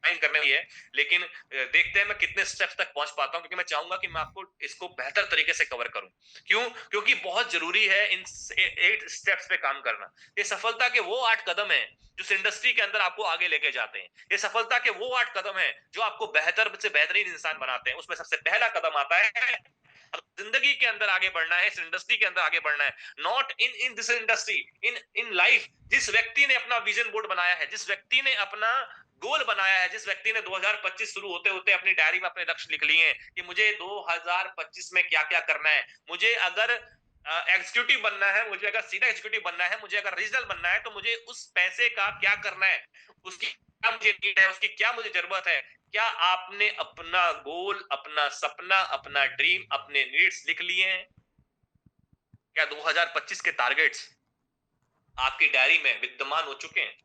करने की है, लेकिन देखते हैं मैं कितने स्टेप्स तक पहुंच पाता हूं, क्योंकि मैं चाहूंगा कि मैं आपको इसको बेहतर तरीके से कवर करूं। क्यों? क्योंकि बहुत जरूरी है इन 8 स्टेप्स पे काम करना। ये सफलता के वो 8 कदम हैं जो इस इंडस्ट्री के अंदर आपको आगे लेके जाते हैं। ये सफलता के वो 8 कदम हैं जो आपको बेहतर से बेहतरीन इंसान बनाते हैं। उसमें सबसे पहला कदम आता है, जिंदगी के अंदर आगे बढ़ना है, इस इंडस्ट्री के अंदर आगे बढ़ना है, not in in this industry, in in life. जिस व्यक्ति ने अपना विजन बोर्ड बनाया है, जिस व्यक्ति ने अपना गोल बनाया है, जिस व्यक्ति ने 2025 शुरू होते होते अपनी डायरी में अपने लक्ष्य लिख लिए हैं कि मुझे 2025 में क्या क्या करना है, मुझे अगर एग्जीक्यूटिव बनना है, मुझे अगर सीनियर एग्जीक्यूटिव बनना है, मुझे अगर रीजनल बनना है, तो मुझे उस पैसे का क्या करना है, उसकी क्या मुझे नीड है, उसकी क्या मुझे जरूरत है। क्या आपने अपना गोल, अपना सपना, अपना ड्रीम, अपने नीड्स लिख लिए हैं? क्या 2025 के टारगेट्स आपकी डायरी में विद्यमान हो चुके हैं,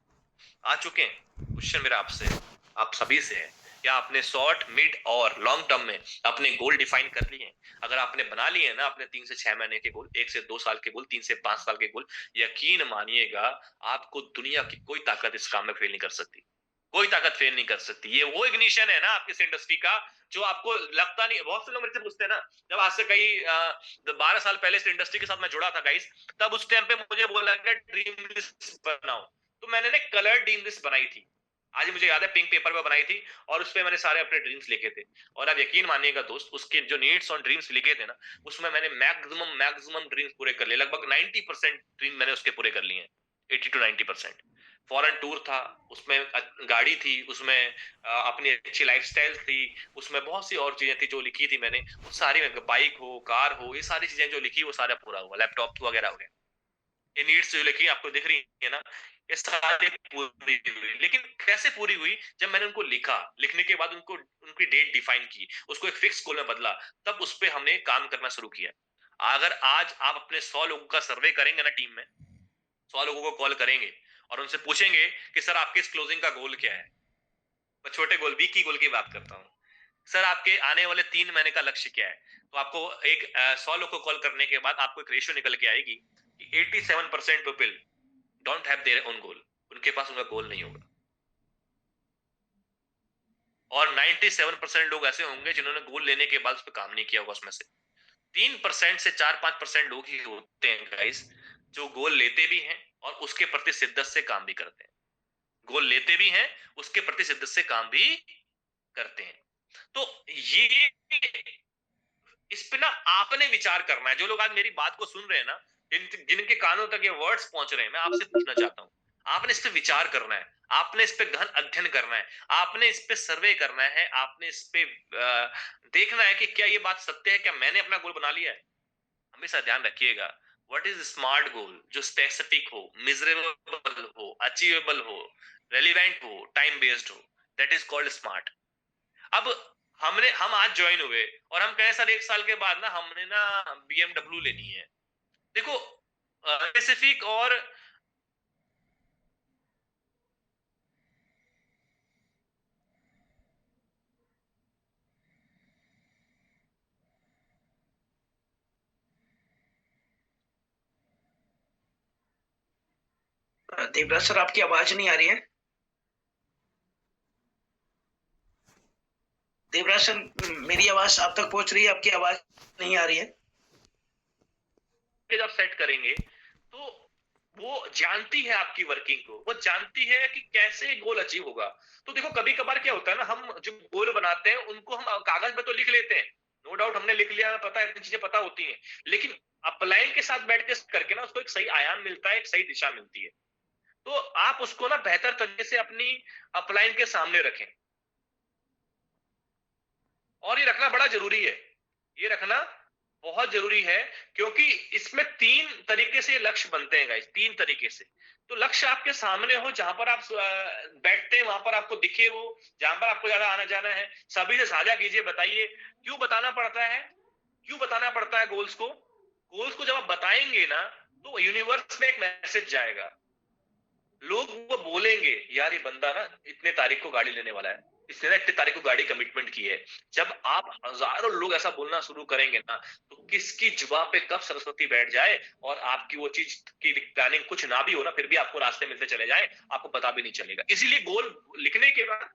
आ चुके हैं? क्वेश्चन मेरा आपसे, आप सभी से है। क्या आपने शॉर्ट, मिड और लॉन्ग टर्म में अपने गोल डिफाइन कर लिए हैं? अगर आपने बना लिए हैं ना अपने 3 से 6 महीने के गोल, 1 से 2 साल के गोल, 3 से 5 साल के गोल, यकीन मानिएगा आपको दुनिया की कोई ताकत इस काम में फेल नहीं कर सकती। कोई ताकत फेल नहीं कर सकती। ये वो इग्निशन है ना आपकी इस इंडस्ट्री का, जो आपको लगता नहीं। बहुत से लोग मेरे से पूछते हैं ना, जब आज से कई 12 साल पहले इस इंडस्ट्री के साथ मैं जुड़ा था गाइस, तब उस टाइम पे मुझे बोला गया ड्रीम लिस्ट बनाओ, तो मैंने ना कलर ड्रीम लिस्ट बनाई थी। आज मुझे याद है, पिंक पेपर पे बनाई थी, और उस पे मैंने सारे अपने ड्रीम्स लिखे थे। और आप यकीन मानिएगा दोस्त, उसके जो नीड्स और ड्रीम्स लिखे थे ना, उसमें मैंने मैक्सिमम मैक्सिमम ड्रीम्स पूरे कर लिए। लगभग 90% ड्रीम मैंने उसके पूरे कर लिए हैं, 80 to 90%। फॉरेन टूर था, उसमें गाड़ी थी, उसमें अपनी अच्छी लाइफस्टाइल थी, उसमें बहुत सी और चीजें थी जो लिखी थी मैंने। वो सारी, बाइक हो, कार हो, ये सारी चीजें जो लिखी वो सारा पूरा हुआ, लैपटॉप वगैरह हो गया। ये नीड्स जो लिखी आपको दिख रही है ना, ये सारी पूरी हुई। लेकिन कैसे पूरी हुई? जब मैंने उनको लिखा, लिखने के बाद उनको उनकी डेट डिफाइन की, उसको एक फिक्स गोल में बदला, तब उस पर हमने काम करना शुरू किया। अगर आज आप अपने 100 लोगों का सर्वे करेंगे ना टीम में, 100 लोगों को कॉल करेंगे और उनसे पूछेंगे कि सर आपके इस क्लोजिंग का गोल क्या है। मैं छोटे गोल, वीक की गोल की बात करता हूँ। सर आपके आने वाले 3 महीने का लक्ष्य क्या है? तो आपको एक 100 लोग को कॉल करने के बाद आपको एक रेशियो निकल के आएगी कि 87% people don't have their own goal. उनके पास उनका गोल नहीं होगा। और 97% लोग ऐसे होंगे जिन्होंने गोल लेने के बाद उस पर काम नहीं किया होगा। उसमें से 3% से 4-5% लोग ही होते हैं गाइस, जो गोल लेते भी हैं और उसके प्रति शिद्दत से काम भी करते हैं। गोल लेते भी हैं, उसके प्रति शिद्दत से काम भी करते हैं। तो ये इस पे ना आपने विचार करना है। जो लोग आज मेरी बात को सुन रहे हैं ना, जिनके कानों तक ये वर्ड्स पहुंच रहे हैं, मैं आपसे पूछना चाहता हूँ, आपने इस पे विचार करना है, आपने इस पे गहन अध्ययन करना है, आपने इस पे सर्वे करना है, आपने इस पे देखना है कि क्या ये बात सत्य है, क्या मैंने अपना गोल बना लिया है। हमेशा ध्यान रखिएगा, व्हाट इज स्मार्ट गोल, जो स्पेसिफिक हो, मिजरेबल हो, अचीवेबल हो, रेलिवेंट हो, टाइम बेस्ड हो, दैट इज कॉल्ड स्मार्ट। अब हम आज ज्वाइन हुए और हम कहें सर 1 साल के बाद ना हमने ना BMW लेनी है। देखो, स्पेसिफिक और देवराज सर, आपकी आवाज नहीं आ रही है। देवराज सर, मेरी आवाज आप तक पहुंच रही है, आपकी आवाज नहीं आ रही है। जब सेट करेंगे तो वो जानती है आपकी वर्किंग को, वो जानती है कि कैसे गोल अचीव होगा। तो देखो, कभी कभार क्या होता है ना, हम जो गोल बनाते हैं उनको हम कागज पे तो लिख लेते हैं, नो डाउट हमने लिख लिया, पता है, इतनी चीजें पता होती हैं, लेकिन अपलाइन के साथ बैठ के करके ना उसको एक सही आयाम मिलता है, एक सही दिशा मिलती है। तो आप उसको ना बेहतर तरीके से अपनी अपलाइन के सामने रखें, और ये रखना बड़ा जरूरी है, ये रखना बहुत जरूरी है, क्योंकि इसमें 3 तरीके से लक्ष्य बनते हैं गाइस, 3 तरीके से। तो लक्ष्य आपके सामने हो, जहां पर आप बैठते हैं वहां पर आपको दिखे वो, जहां पर आपको ज्यादा आना जाना है, सभी से साझा कीजिए, बताइए क्यों बताना पड़ता है, क्यों बताना पड़ता है गोल्स को। गोल्स को जब आप बताएंगे ना, तो यूनिवर्स में एक मैसेज जाएगा, लोग वो बोलेंगे यार ये बंदा ना इतने तारीख को गाड़ी लेने वाला है, इसने ना इतने तारीख को गाड़ी कमिटमेंट की है। जब आप हजारों लोग ऐसा बोलना शुरू करेंगे ना, तो किसकी जुबान पे कब सरस्वती बैठ जाए और आपकी वो चीज की प्लानिंग कुछ ना भी हो ना, फिर भी आपको रास्ते मिलते चले जाए, आपको पता भी नहीं चलेगा। इसीलिए गोल लिखने के बाद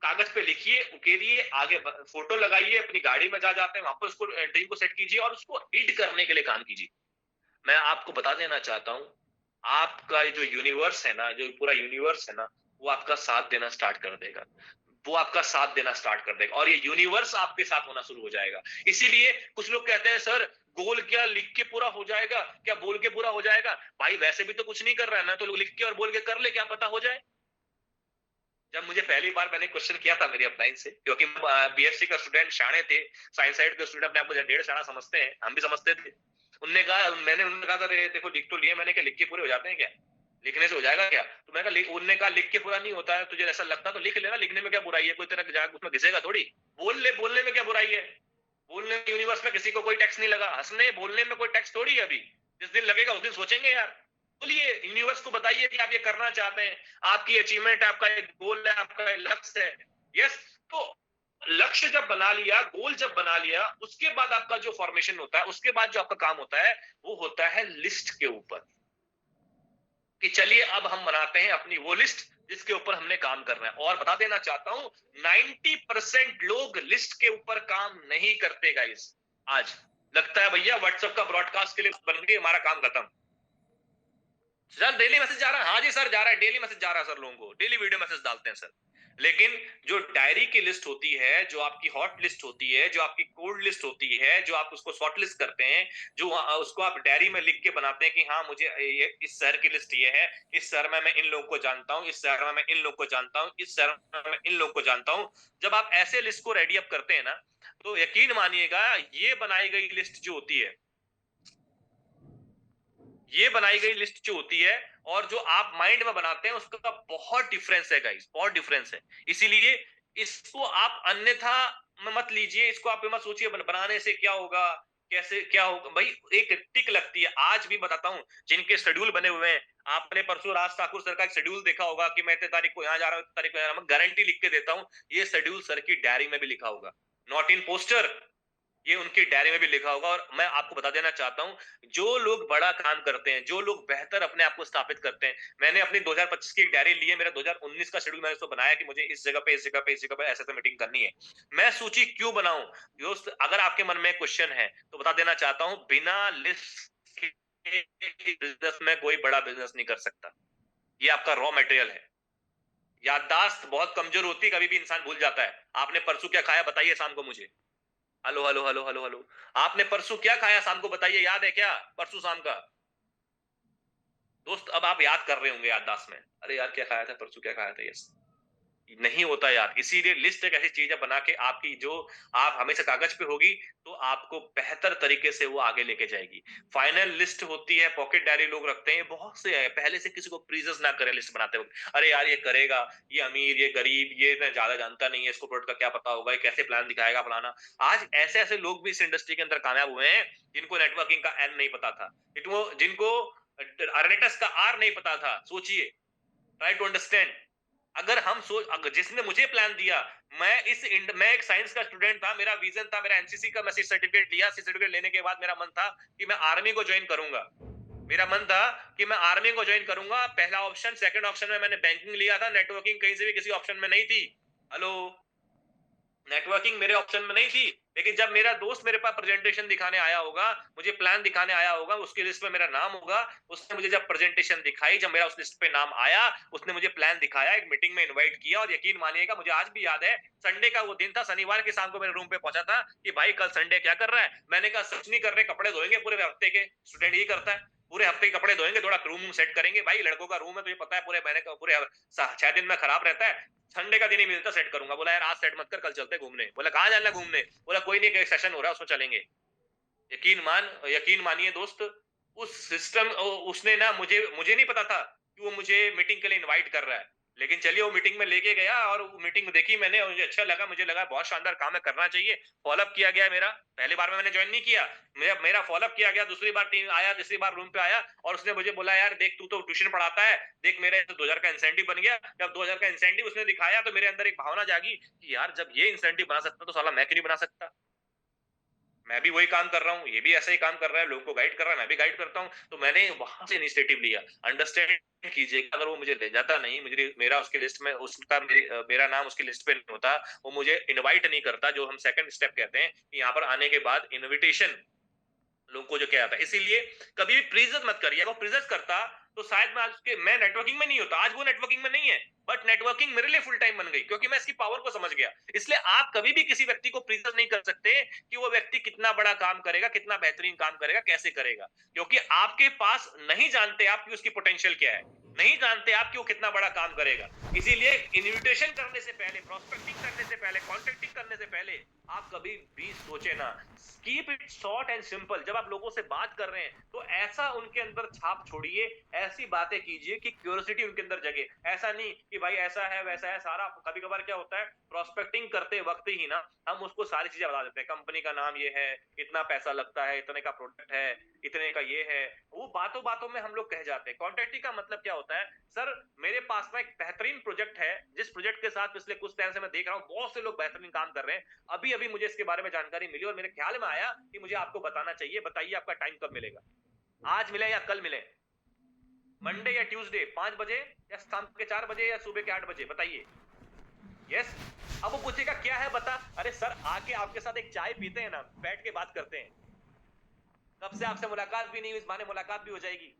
कागज पे लिखिए, उकेरिए, आगे फोटो लगाइए, अपनी गाड़ी में जा जाते हैं वहां पर उसको ड्रीम को सेट कीजिए और उसको हिट करने के लिए काम कीजिए। मैं आपको बता देना चाहता हूं, आपका जो यूनिवर्स है ना, जो पूरा यूनिवर्स है ना, वो आपका साथ देना स्टार्ट कर देगा, वो आपका साथ देना स्टार्ट कर देगा, और ये यूनिवर्स आपके साथ होना शुरू हो जाएगा। इसीलिए कुछ लोग कहते हैं सर गोल क्या लिख के पूरा हो जाएगा, क्या बोल के पूरा हो जाएगा। भाई वैसे भी तो कुछ नहीं कर रहा है ना, तो लिख के और बोल के कर ले, क्या पता हो जाए। जब मुझे पहली बार मैंने क्वेश्चन किया था मेरी अपलाइन से, क्योंकि BSc का स्टूडेंट शाणे थे, साइंस साइड के स्टूडेंट अपने आप को डेढ़ शाणा समझते हैं, हम भी समझते थे। उन्होंने कहा था देखो लिख तो लिए मैंने, क्या लिख के पूरे हो जाते हैं क्या, लिखने से हो जाएगा क्या। तो मैंने कहा उन्होंने कहा लिख के पूरा नहीं होता है, तुझे ऐसा लगता तो लिख लेना, लिखने में क्या बुराई है, कोई तेरा जाग उसमें घिसेगा थोड़ी। बोल ले, बोलने में क्या बुराई है, बोलने में यूनिवर्स में किसी को कोई टैक्स नहीं लगा, हंसने बोलने में कोई टैक्स थोड़ी है। अभी जिस दिन लगेगा उस दिन सोचेंगे यार। बोलिए यूनिवर्स को, बताइए कि आप ये करना चाहते हैं, आपकी अचीवमेंट, आपका एक गोल है, आपका एक लक्ष्य है। यस। तो लक्ष्य जब बना लिया, गोल जब बना लिया, उसके बाद आपका जो फॉर्मेशन होता है, उसके बाद जो आपका काम होता है, वो होता है लिस्ट के ऊपर, कि चलिए अब हम बनाते हैं अपनी वो लिस्ट जिसके ऊपर हमने काम करना है। और बता देना चाहता हूं, 90% लोग लिस्ट के ऊपर काम नहीं करते गाइस। आज लगता है भैया व्हाट्सएप का ब्रॉडकास्ट के लिए बन गई, हमारा काम खत्म। सर डेली मैसेज जा रहा है, हाँ जी सर जा रहा है, डेली मैसेज जा रहा है सर, लोगों को डेली वीडियो मैसेज डालते हैं सर। लेकिन जो डायरी की लिस्ट होती है, जो आपकी हॉट लिस्ट होती है, जो आपकी कोल्ड लिस्ट होती है, जो आप उसको शॉर्ट लिस्ट करते हैं, जो उसको आप डायरी में लिख के बनाते हैं कि हाँ मुझे ये इस शहर की लिस्ट ये है, इस शहर में मैं इन लोगों को जानता हूँ, इस शहर में मैं इन लोगों को जानता हूँ, इस शहर में मैं इन लोगों को जानता हूँ। जब आप ऐसे लिस्ट को रेडी अप करते हैं ना, तो यकीन मानिएगा ये बनाई गई लिस्ट जो होती है, ये बनाई गई लिस्ट जो होती है और जो आप माइंड में बनाते हैं, उसका बहुत डिफरेंस है गाइस, बहुत डिफरेंस है। इसीलिए इसको आप अन्यथा मत लीजिए, इसको आप मत सोचिए बनाने से क्या होगा, कैसे क्या होगा। भाई एक टिक लगती है, आज भी बताता हूं, जिनके शेड्यूल बने हुए हैं, आपने परसों राज ठाकुर सर का एक शेड्यूल देखा होगा कि मैं इतने तारीख को यहाँ जा रहा हूँ, तारीख को जा रहा हूँ, मैं गारंटी लिख के देता हूँ, ये शेड्यूल सर की डायरी में भी लिखा होगा, नॉट इन पोस्टर, ये उनकी डायरी में भी लिखा होगा। और मैं आपको बता देना चाहता हूं, जो लोग बड़ा काम करते हैं, जो लोग बेहतर अपने आप को स्थापित करते हैं, मैंने अपनी 2025 की एक डायरी ली है, मेरा 2019 का शेड्यूल मैंने उसको बनाया कि मुझे इस जगह पे, इस जगह पे, इस जगह पे ऐसे मीटिंग करनी है। मैं सूची क्यों बनाऊं दोस्त, अगर आपके मन में क्वेश्चन है तो बता देना चाहता हूं, बिना लिस्ट के बिजनेस में कोई बड़ा बिजनेस नहीं कर सकता। ये आपका रॉ मटेरियल है। याददाश्त बहुत कमजोर होती है, कभी भी इंसान भूल जाता है। आपने परसों क्या खाया बताइए शाम को मुझे। Hello hello hello hello hello. आपने परसों क्या खाया शाम को बताइए, याद है क्या परसों शाम का? दोस्त अब आप याद कर रहे होंगे याददाश्त में, अरे यार क्या खाया था परसों, क्या खाया था, यस। नहीं होता यार, इसीलिए लिस्ट एक ऐसी चीज है बना के आपकी, जो आप हमेशा कागज पे होगी तो आपको बेहतर तरीके से वो आगे लेके जाएगी। फाइनल लिस्ट होती है, पॉकेट डायरी लोग रखते हैं, बहुत से है, पहले से किसी को प्रीजस ना करें लिस्ट बनाते वक्त, अरे यार ये करेगा, ये अमीर, ये गरीब, ये ना ज्यादा जानता नहीं है, इसको प्रोडक्ट का क्या पता होगा, ये कैसे प्लान दिखाएगा फलाना। आज ऐसे ऐसे लोग भी इस इंडस्ट्री के अंदर कामयाब हुए हैं जिनको नेटवर्किंग का एन नहीं पता था, जिनको अर्नेटस का आर नहीं पता था। सोचिए, ट्राई टू अंडरस्टैंड। अगर हम सोच, अगर जिसने मुझे प्लान दिया, मैं एक साइंस का स्टूडेंट था, मेरा विजन था, मेरा एनसीसी का, मैं सर्टिफिकेट लिया, सर्टिफिकेट लेने के बाद मेरा मन था कि मैं आर्मी को ज्वाइन करूंगा। मेरा मन था कि मैं आर्मी को ज्वाइन करूंगा, पहला ऑप्शन, सेकंड ऑप्शन में मैंने बैंकिंग लिया था, नेटवर्किंग कहीं से भी किसी ऑप्शन में नहीं थी। हेलो, नेटवर्किंग मेरे ऑप्शन में नहीं थी। लेकिन जब मेरा दोस्त मेरे पास प्रेजेंटेशन दिखाने आया होगा, मुझे प्लान दिखाने आया होगा, उसकी लिस्ट में मेरा नाम होगा, उसने मुझे जब प्रेजेंटेशन दिखाई, जब मेरा उस लिस्ट पे नाम आया, उसने मुझे प्लान दिखाया, एक मीटिंग में इनवाइट किया, और यकीन मानिएगा मुझे आज भी याद है, संडे का वो दिन था, शनिवार की शाम को मेरे रूम पे पहुंचा था कि भाई कल संडे क्या कर रहा है? मैंने कहा सच नहीं कर रहे, कपड़े धोएंगे पूरे हफ्ते के, स्टूडेंट यही करता है, पूरे हफ्ते के कपड़े धोएंगे, थोड़ा रूम सेट करेंगे, भाई लड़कों का रूम है तुझे पता है, पूरे महीने का, पूरे 6 दिन में खराब रहता है, संडे का दिन ही मिलता सेट करूंगा। बोला यार आज सेट मत कर, कल चलते घूमने। बोला कहाँ जाना घूमने? बोला कोई नहीं, सेशन हो रहा है उसमें चलेंगे। यकीन मानिए दोस्त, उस सिस्टम, उसने ना मुझे मुझे नहीं पता था कि वो मुझे मीटिंग के लिए इनवाइट कर रहा है, लेकिन चलिए वो मीटिंग में लेके गया, और वो मीटिंग देखी मैंने, और मुझे अच्छा लगा, मुझे लगा बहुत शानदार काम है, करना चाहिए। फॉलोअप किया गया मेरा, पहली बार में मैंने ज्वाइन नहीं किया, मेरा फॉलोअप किया गया, दूसरी बार टीम आया, तीसरी बार रूम पे आया, और उसने मुझे बोला यार देख तू तो ट्यूशन पढ़ाता है, देख मेरे तो 2000 का इंसेंटिव बन गया। जब 2000 का इंसेंटिव उसने दिखाया तो मेरे अंदर एक भावना जागी कि यार जब ये इंसेंटिव बना सकता तो साला मैं क्यों नहीं बना सकता? मैं भी वही काम कर रहा हूँ, ये भी ऐसा ही काम कर रहा है, लोगों को गाइड कर रहा है, मैं भी गाइड करता हूँ, तो मैंने वहां से इनिशिएटिव लिया। अंडरस्टैंड कीजिए, अगर वो मुझे ले जाता नहीं, मुझे मेरा उसके लिस्ट में, उसका मेरा नाम उसकी लिस्ट पे नहीं होता, वो मुझे इनवाइट नहीं करता, जो हम सेकंड स्टेप कहते हैं कि यहाँ पर आने के बाद इनविटेशन लोगों को जो क्या आता है। इसीलिए कभी भी प्रीजत मत करिए, अगर प्रीजत करता तो शायद मैं नेटवर्किंग में नहीं होता, आज वो नेटवर्किंग में नहीं है, बट नेटवर्किंग मेरे लिए फुल टाइम बन गई, क्योंकि मैं इसकी पावर को समझ गया। इसलिए आप कभी भी किसी व्यक्ति को प्रीजत नहीं कर सकते कि वो व्यक्ति कितना बड़ा काम करेगा, कितना बेहतरीन काम करेगा, कैसे करेगा, क्योंकि आपके पास नहीं जानते आप कि उसकी पोटेंशियल क्या है, नहीं जानते आप कि वो कितना बड़ा काम करेगा। इसीलिए इन्विटेशन करने से पहले, प्रोस्पेक्टिंग करने से पहले, कॉन्टेक्टिंग करने से पहले आप कभी भी सोचे ना, keep it short and simple. जब आप लोगों से बात कर रहे हैं तो ऐसा उनके अंदर छाप छोड़िए, ऐसी बातें कीजिए कि क्यूरियोसिटी उनके अंदर जगे। ऐसा नहीं कि भाई ऐसा है वैसा है सारा। कभी कभार क्या होता है, प्रोस्पेक्टिंग करते वक्त ही ना हम उसको सारी चीजें बता देते हैं, कंपनी का नाम ये है, इतना पैसा लगता है, इतने का प्रोडक्ट है, इतने का ये है, वो बातों बातों में हम लोग कह जाते हैं। कॉन्टेक्टिंग का मतलब क्या होता है, सर मेरे पास में एक बेहतरीन प्रोजेक्ट है, जिस प्रोजेक्ट के साथ पिछले कुछ टाइम से मैं देख रहा हूँ बहुत से लोग बेहतरीन काम कर रहे हैं, अभी अभी मुझे इसके बारे में जानकारी मिली और मेरे ख्याल में आया कि मुझे आपको बताना चाहिए, बताइए आपका टाइम कब मिलेगा, आज मिले या कल मिले, मंडे या ट्यूसडे 5 बजे, या शाम के 4 बजे, या सुबह के 8 बजे, बताइए। यस। अब वो पूछेगा क्या है बता, अरे सर आके आपके साथ एक चाय पीते हैं ना, बैठ के बात करते हैं, कब से आपसे मुलाकात भी नहीं हुई, इस बहाने मुलाकात भी हो जाएगी।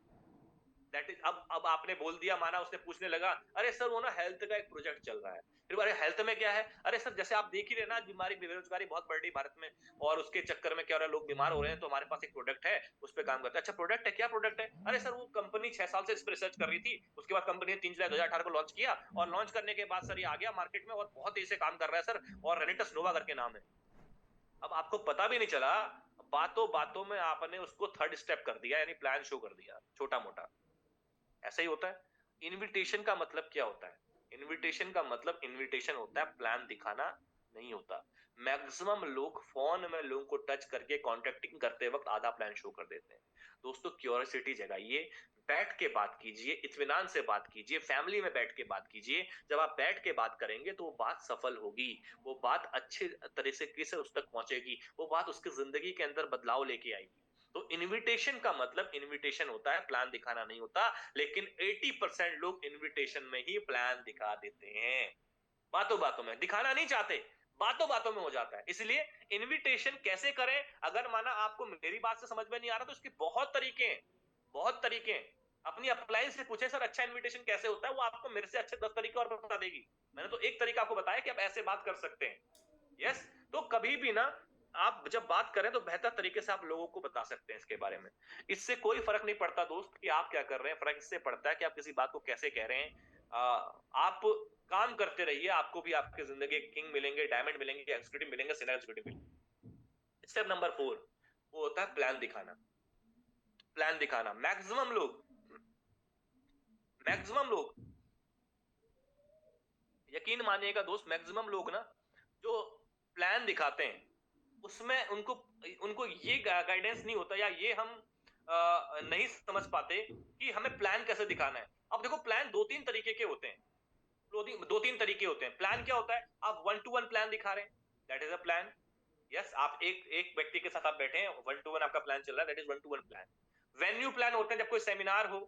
दैट इज, अब आपने बोल दिया, माना उसने पूछने लगा, अरे सर वो ना हेल्थ का एक प्रोजेक्ट चल रहा है, फिर अरे हेल्थ में क्या है, अरे सर जैसे आप देख ही रहे ना, बीमारी बेरोजगारी बहुत बढ़ रही भारत में, और उसके चक्कर में क्या हो रहा है, लोग बीमार हो रहे हैं, तो हमारे पास एक प्रोडक्ट है, उस पर काम करते हैं। अच्छा प्रोडक्ट है, क्या प्रोडक्ट है? अरे सर वो कंपनी 6 साल से इस पर रिसर्च कर रही थी, उसके बाद कंपनी ने 3 जुलाई 2018 को लॉन्च किया, और लॉन्च करने के बाद सर ये आ गया मार्केट में, और बहुत तेजी से काम कर रहा है सर, और रेनिटस नोवा करके नाम है। अब आपको पता भी नहीं चला, बातों बातों में आपने उसको थर्ड स्टेप कर दिया, यानी प्लान शो कर दिया छोटा मोटा। ऐसा ही होता है। इनविटेशन का मतलब क्या होता है? इनविटेशन का मतलब, इनविटेशन होता है प्लान दिखाना, नहीं होता। मैक्सिमम लोग फोन में लोगों को टच करके कॉन्टेक्टिंग करते वक्त आधा प्लान शो कर देते हैं। दोस्तों क्यूरियोसिटी जगाइए, बैठ के बात कीजिए, इत्मीनान से बात कीजिए, फैमिली में बैठ के बात कीजिए। जब आप बैठ के बात करेंगे तो वो बात सफल होगी, वो बात अच्छे तरीके से उस तक पहुंचेगी, वो बात उसकी जिंदगी के अंदर बदलाव लेके आएगी। तो इनविटेशन का मतलब इनविटेशन होता है, प्लान दिखाना नहीं होता। लेकिन 80% लोग इनविटेशन में ही प्लान दिखा देते हैं, बातों बातों में दिखाना नहीं चाहते, बातों बातों में हो जाता है। इसलिए इनविटेशन कैसे करें, अगर माना आपको मेरी बात से समझ में नहीं आ रहा तो इसके बहुत तरीके हैं, बहुत तरीके हैं। अपनी अप्लायंस से पूछे सर अच्छा इनविटेशन कैसे होता है, वो आपको मेरे से अच्छे 10 तरीके और बता देगी। मैंने तो एक तरीका आपको बताया कि आप ऐसे बात कर सकते हैं। यस, तो कभी भी ना आप जब बात करें तो बेहतर तरीके से आप लोगों को बता सकते हैं इसके बारे में। इससे कोई फर्क नहीं पड़ता दोस्त कि आप क्या कर रहे हैं, फर्क इससे पड़ता है कि आप किसी बात को कैसे कह रहे हैं। आप काम करते रहिए, आपको भी आपकी जिंदगी किंग मिलेंगे, डायमंड मिलेंगे, एग्जीक्यूटिव मिलेंगे, सीनियर एग्जीक्यूटिव मिलेंगे। स्टेप नंबर 4 वो होता है प्लान दिखाना। प्लान दिखाना मैक्सिमम लोग यकीन मानिएगा दोस्त, मैक्सिमम लोग ना जो प्लान दिखाते हैं उसमें उनको उनको ये गाइडेंस नहीं होता, या ये हम नहीं समझ पाते कि हमें प्लान कैसे दिखाना है। अब देखो प्लान दो तीन तरीके के होते हैं, दो तीन तरीके होते हैं। प्लान क्या होता है, आप 1 to 1 प्लान दिखा रहे हैं, that is a plan. Yes, आप एक एक व्यक्ति के साथ आप बैठे हैं, 1 to 1 आपका प्लान चल रहा है, that is 1 to 1 plan. Venue plan होते हैं जब कोई सेमिनार हो,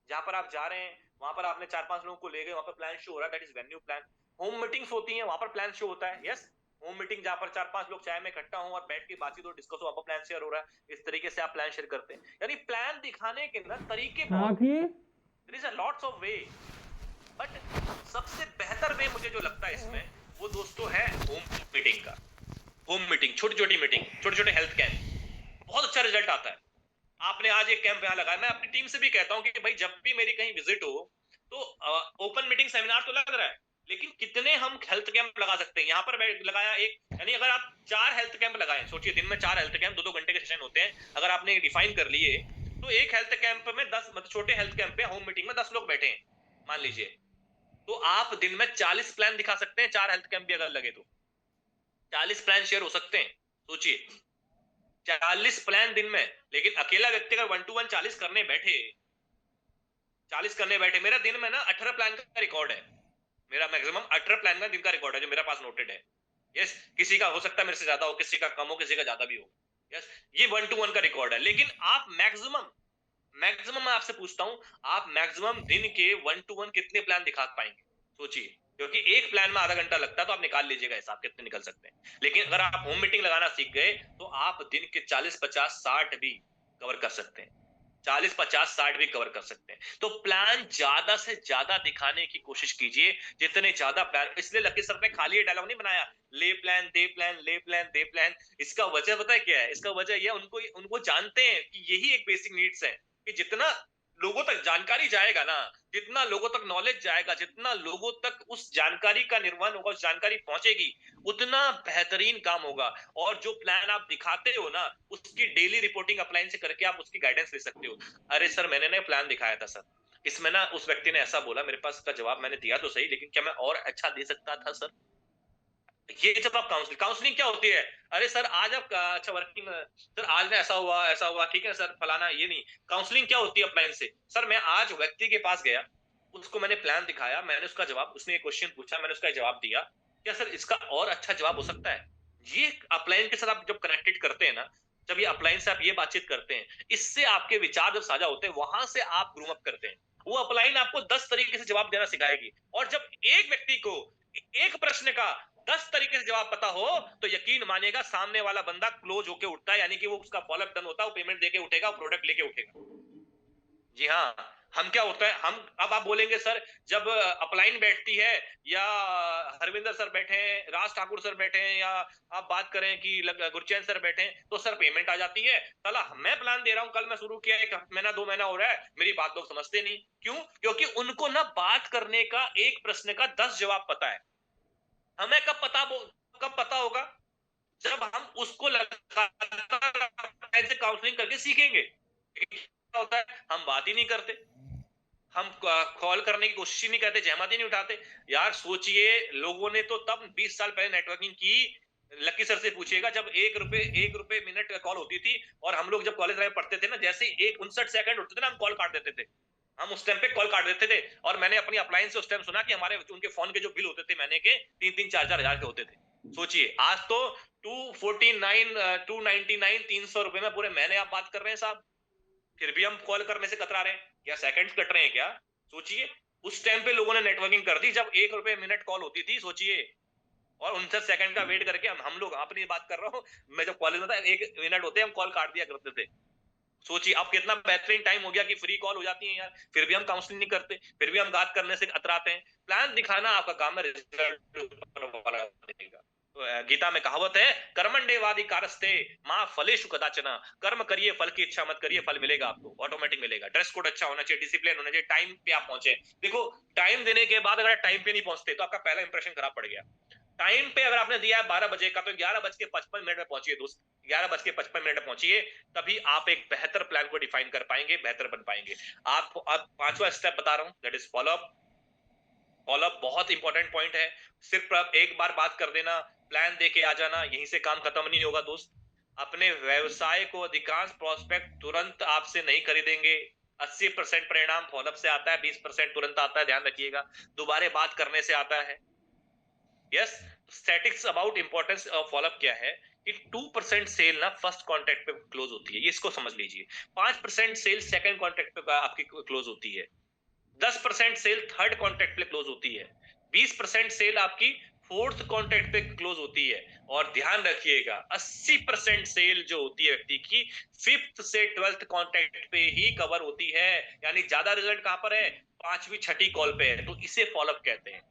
जहां पर आप जा रहे हैं, वहां पर आपने 4-5 लोगों को ले गए, वहां पर प्लान शो हो रहा है, that is venue plan. Home meetings होती हैं, वहां पर प्लान शो होता है। यस, होम मीटिंग जहां पर 4-5 लोग चाय में इकट्ठा हो और बैठ के बातचीत और डिस्कस हो, वहां पर प्लान शेयर हो रहा है। इस तरीके से आप प्लान शेयर करते हैं। यानी प्लान दिखाने के ना तरीके बहुत, there is a lots of way, but सबसे बेहतर वे मुझे जो लगता है इसमें, वो दोस्तों है होम मीटिंग का। होम मीटिंग, छोटी छोटी मीटिंग, छोटे छोटे हेल्थ कैंप, बहुत अच्छा रिजल्ट आता है। आपने आज एक कैंप यहाँ लगाया, मैं अपनी टीम से भी कहता हूँ कि भाई जब भी मेरी कहीं विजिट हो तो ओपन मीटिंग सेमिनार तो लग रहा है, लेकिन कितने हम हेल्थ कैंप लगा सकते हैं। यहाँ पर लगाया एक, यानी अगर आप 4 हेल्थ कैंप लगाएं, सोचिए दिन में 4 हेल्थ कैंप, 2-2 घंटे के सेशन होते हैं, अगर आपने डिफाइन कर लिए तो एक हेल्थ कैंप में 10, मतलब छोटे हेल्थ कैंप पे होम मीटिंग में 10 लोग बैठे हैं मान लीजिए, तो आप दिन में 40 प्लान दिखा सकते हैं। 4 हेल्थ कैंप भी अगर लगे तो 40 प्लान शेयर हो सकते हैं। सोचिए 40 प्लान दिन में, लेकिन अकेला व्यक्ति अगर 1 to 1 40 करने बैठे, मेरा दिन में ना 18 प्लान का रिकॉर्ड है। मेरा मैक्सिमम 18 प्लान का दिन का रिकॉर्ड है जो मेरा पास नोटेड है। यस, किसी का हो सकता है मेरे से ज्यादा हो, किसी का कम हो, किसी का ज्यादा भी हो। यस, ये 1 to 1 का रिकॉर्ड है। लेकिन आप मैक्सिमम मैं आपसे पूछता हूं, आप मैक्सिमम दिन के 1 to 1 कितने प्लान दिखा पाएंगे? सोचिए, क्योंकि एक प्लान में आधा घंटा लगता है, तो आप निकाल लीजिएगा हिसाब कितने निकल सकते हैं। लेकिन अगर आप होम मीटिंग लगाना सीख गए तो आप दिन के 40-50-60 भी कवर कर सकते हैं। 40-50-60 भी कवर कर सकते हैं। तो प्लान ज्यादा से ज्यादा दिखाने की कोशिश कीजिए, जितने ज्यादा प्लान। इसलिए लकी सर ने खाली ये डायलॉग नहीं बनाया, ले प्लान दे प्लान, ले प्लान दे प्लान। इसका वजह पता है क्या है? इसका वजह यह, उनको उनको जानते हैं कि यही एक बेसिक नीड्स है, कि जितना लोगों तक जानकारी जाएगा ना, जितना लोगों तक नॉलेज जाएगा, जितना लोगों तक उस जानकारी का निर्वहन होगा, उस जानकारी पहुंचेगी, उतना बेहतरीन काम होगा। और जो प्लान आप दिखाते हो ना, उसकी डेली रिपोर्टिंग अपलाइन से करके आप उसकी गाइडेंस ले सकते हो। अरे सर मैंने ना प्लान दिखाया था सर, इसमें ना उस व्यक्ति ने ऐसा बोला, मेरे पास इसका जवाब मैंने दिया तो सही, लेकिन क्या मैं और अच्छा दे सकता था सर? ये जब आप काउंसलिंग क्या होती है, अरे सर आज आप अच्छा वर्किंग, सर आज ना ऐसा हुआ, ठीक है सर फलाना, ये नहीं। काउंसलिंग क्या होती है अपलाइन से, सर मैं आज व्यक्ति के पास गया, उसको मैंने प्लान दिखाया, मैंने उसका जवाब, उसने एक क्वेश्चन पूछा, मैंने उसका जवाब दिया, क्या सर इसका और अच्छा जवाब हो सकता है? ये अपलाइन के साथ आप जब कनेक्टेड करते हैं ना, जब ये अपलाइन से आप ये बातचीत करते हैं, इससे आपके विचार जब साझा होते हैं, वहां से आप ग्रूम अप करते हैं। वो अपलाइन आपको 10 तरीके से जवाब देना सिखाएगी। और जब एक व्यक्ति को एक प्रश्न का 10 तरीके से जवाब पता हो, तो यकीन मानिएगा सामने वाला बंदा क्लोज होके उठता है, यानी कि वो उसका फॉलोअप डन होता है, वो पेमेंट देके उठेगा, प्रोडक्ट लेके उठेगा। जी हाँ, हम क्या होता है, हम अब आप बोलेंगे सर जब अपलाइन बैठती है, या हरविंदर सर बैठे हैं, राज ठाकुर सर बैठे हैं, या आप बात करें कि गुरचैन सर बैठे हैं, तो सर पेमेंट आ जाती है। साला मैं प्लान दे रहा हूं, कल मैं शुरू किया, 1 महीना 2 महीना हो रहा है, मेरी बात लोग समझते नहीं। क्यों? क्योंकि उनको ना बात करने का एक प्रश्न का 10 जवाब पता है। हमें कब पता होगा? जब हम उसको लगातार ऐसे काउंसलिंग करके सीखेंगे। क्या होता है, हम बात ही नहीं करते, हम कॉल करने की कोशिश ही नहीं करते, जहमत ही नहीं उठाते। यार सोचिए, लोगों ने तो तब 20 साल पहले नेटवर्किंग की, लकी सर से पूछिएगा, जब 1 रुपए मिनट कॉल होती थी, और हम लोग जब कॉलेज में पढ़ते थे ना, जैसे 59 सेकंड होते थे ना, हम कॉल काट देते थे। हम उस टाइम पे कॉल काट देते थे। और मैंने अपनी अप्लायंस से उस टाइम सुना कि हमारे उनके फोन के जो बिल होते थे महीने के, 3-3, 4-4 हजार के होते थे। सोचिए, आज तो 249 299 300 रुपए में पूरे महीने आप बात कर रहे हैं साहब, फिर भी हम कॉल करने से कतरा रहे हैं, क्या सेकंड्स कट रहे हैं क्या? सोचिए, उस टाइम पे लोगों ने नेटवर्किंग कर दी जब 1 रुपए मिनट कॉल होती थी। सोचिए, और 59 सेकंड का वेट करके हम लोग, अपनी बात कर रहा हूँ, मैं जब कॉलेज में था, 1 मिनट होते हम कॉल काट दिया करते थे। सोचिए अब कितना बेहतरीन टाइम हो गया कि फ्री कॉल हो जाती है यार, फिर भी हम काउंसलिंग नहीं करते, फिर भी हम बात करने से अतराते हैं। प्लान दिखाना आपका काम है, रिजल्ट ऊपर वाला देगा। तो गीता में कहावत है, कर्मण्येवादि कारस्ते माँ फलेषु कदाचन, कर्म करिए फल की इच्छा मत करिए, फल मिलेगा आपको, ऑटोमेटिक मिलेगा। ड्रेस कोड अच्छा होना चाहिए, डिसिप्लिन होना चाहिए, टाइम पे आप पहुंचे। देखो टाइम देने के बाद अगर टाइम पे नहीं पहुंचते तो आपका पहला इंप्रेशन खराब पड़ गया। टाइम पे अगर आपने दिया है 12 बजे का, तो 11:55 में पहुंचिए दोस्त, 11:55 में पहुंचिए, तभी आप एक बेहतर प्लान को डिफाइन कर पाएंगे, बेहतर बन पाएंगे। आप पांचवा स्टेप बता रहा हूं, दैट इज फॉलोअप। फॉलोअप बहुत इंपॉर्टेंट पॉइंट है। सिर्फ आप एक बार बात कर देना, प्लान दे के आ जाना, यहीं से काम खत्म नहीं होगा दोस्त। अपने व्यवसाय को अधिकांश प्रोस्पेक्ट तुरंत आपसे नहीं खरीदेंगे। 80% परिणाम फॉलोअप से आता है, 20% तुरंत आता है, ध्यान रखिएगा। दोबारा बात करने से आता है। Yes, statics about importance of follow up क्या है कि 2% सेल ना फर्स्ट कॉन्टेक्ट पे क्लोज होती है, ये इसको समझ लीजिए। 5% सेल सेकंड कॉन्टेक्ट पे आपकी क्लोज होती है। 10% सेल थर्ड कॉन्टेक्ट पे क्लोज होती है। 20% सेल आपकी फोर्थ कॉन्टेक्ट पे क्लोज होती है। और ध्यान रखिएगा 80% सेल जो होती है व्यक्ति की, फिफ्थ से 12th कॉन्टेक्ट पे ही कवर होती है। यानी ज्यादा रिजल्ट कहां पर है, पांचवी छठी कॉल पे है। तो इसे फॉलोअप कहते हैं,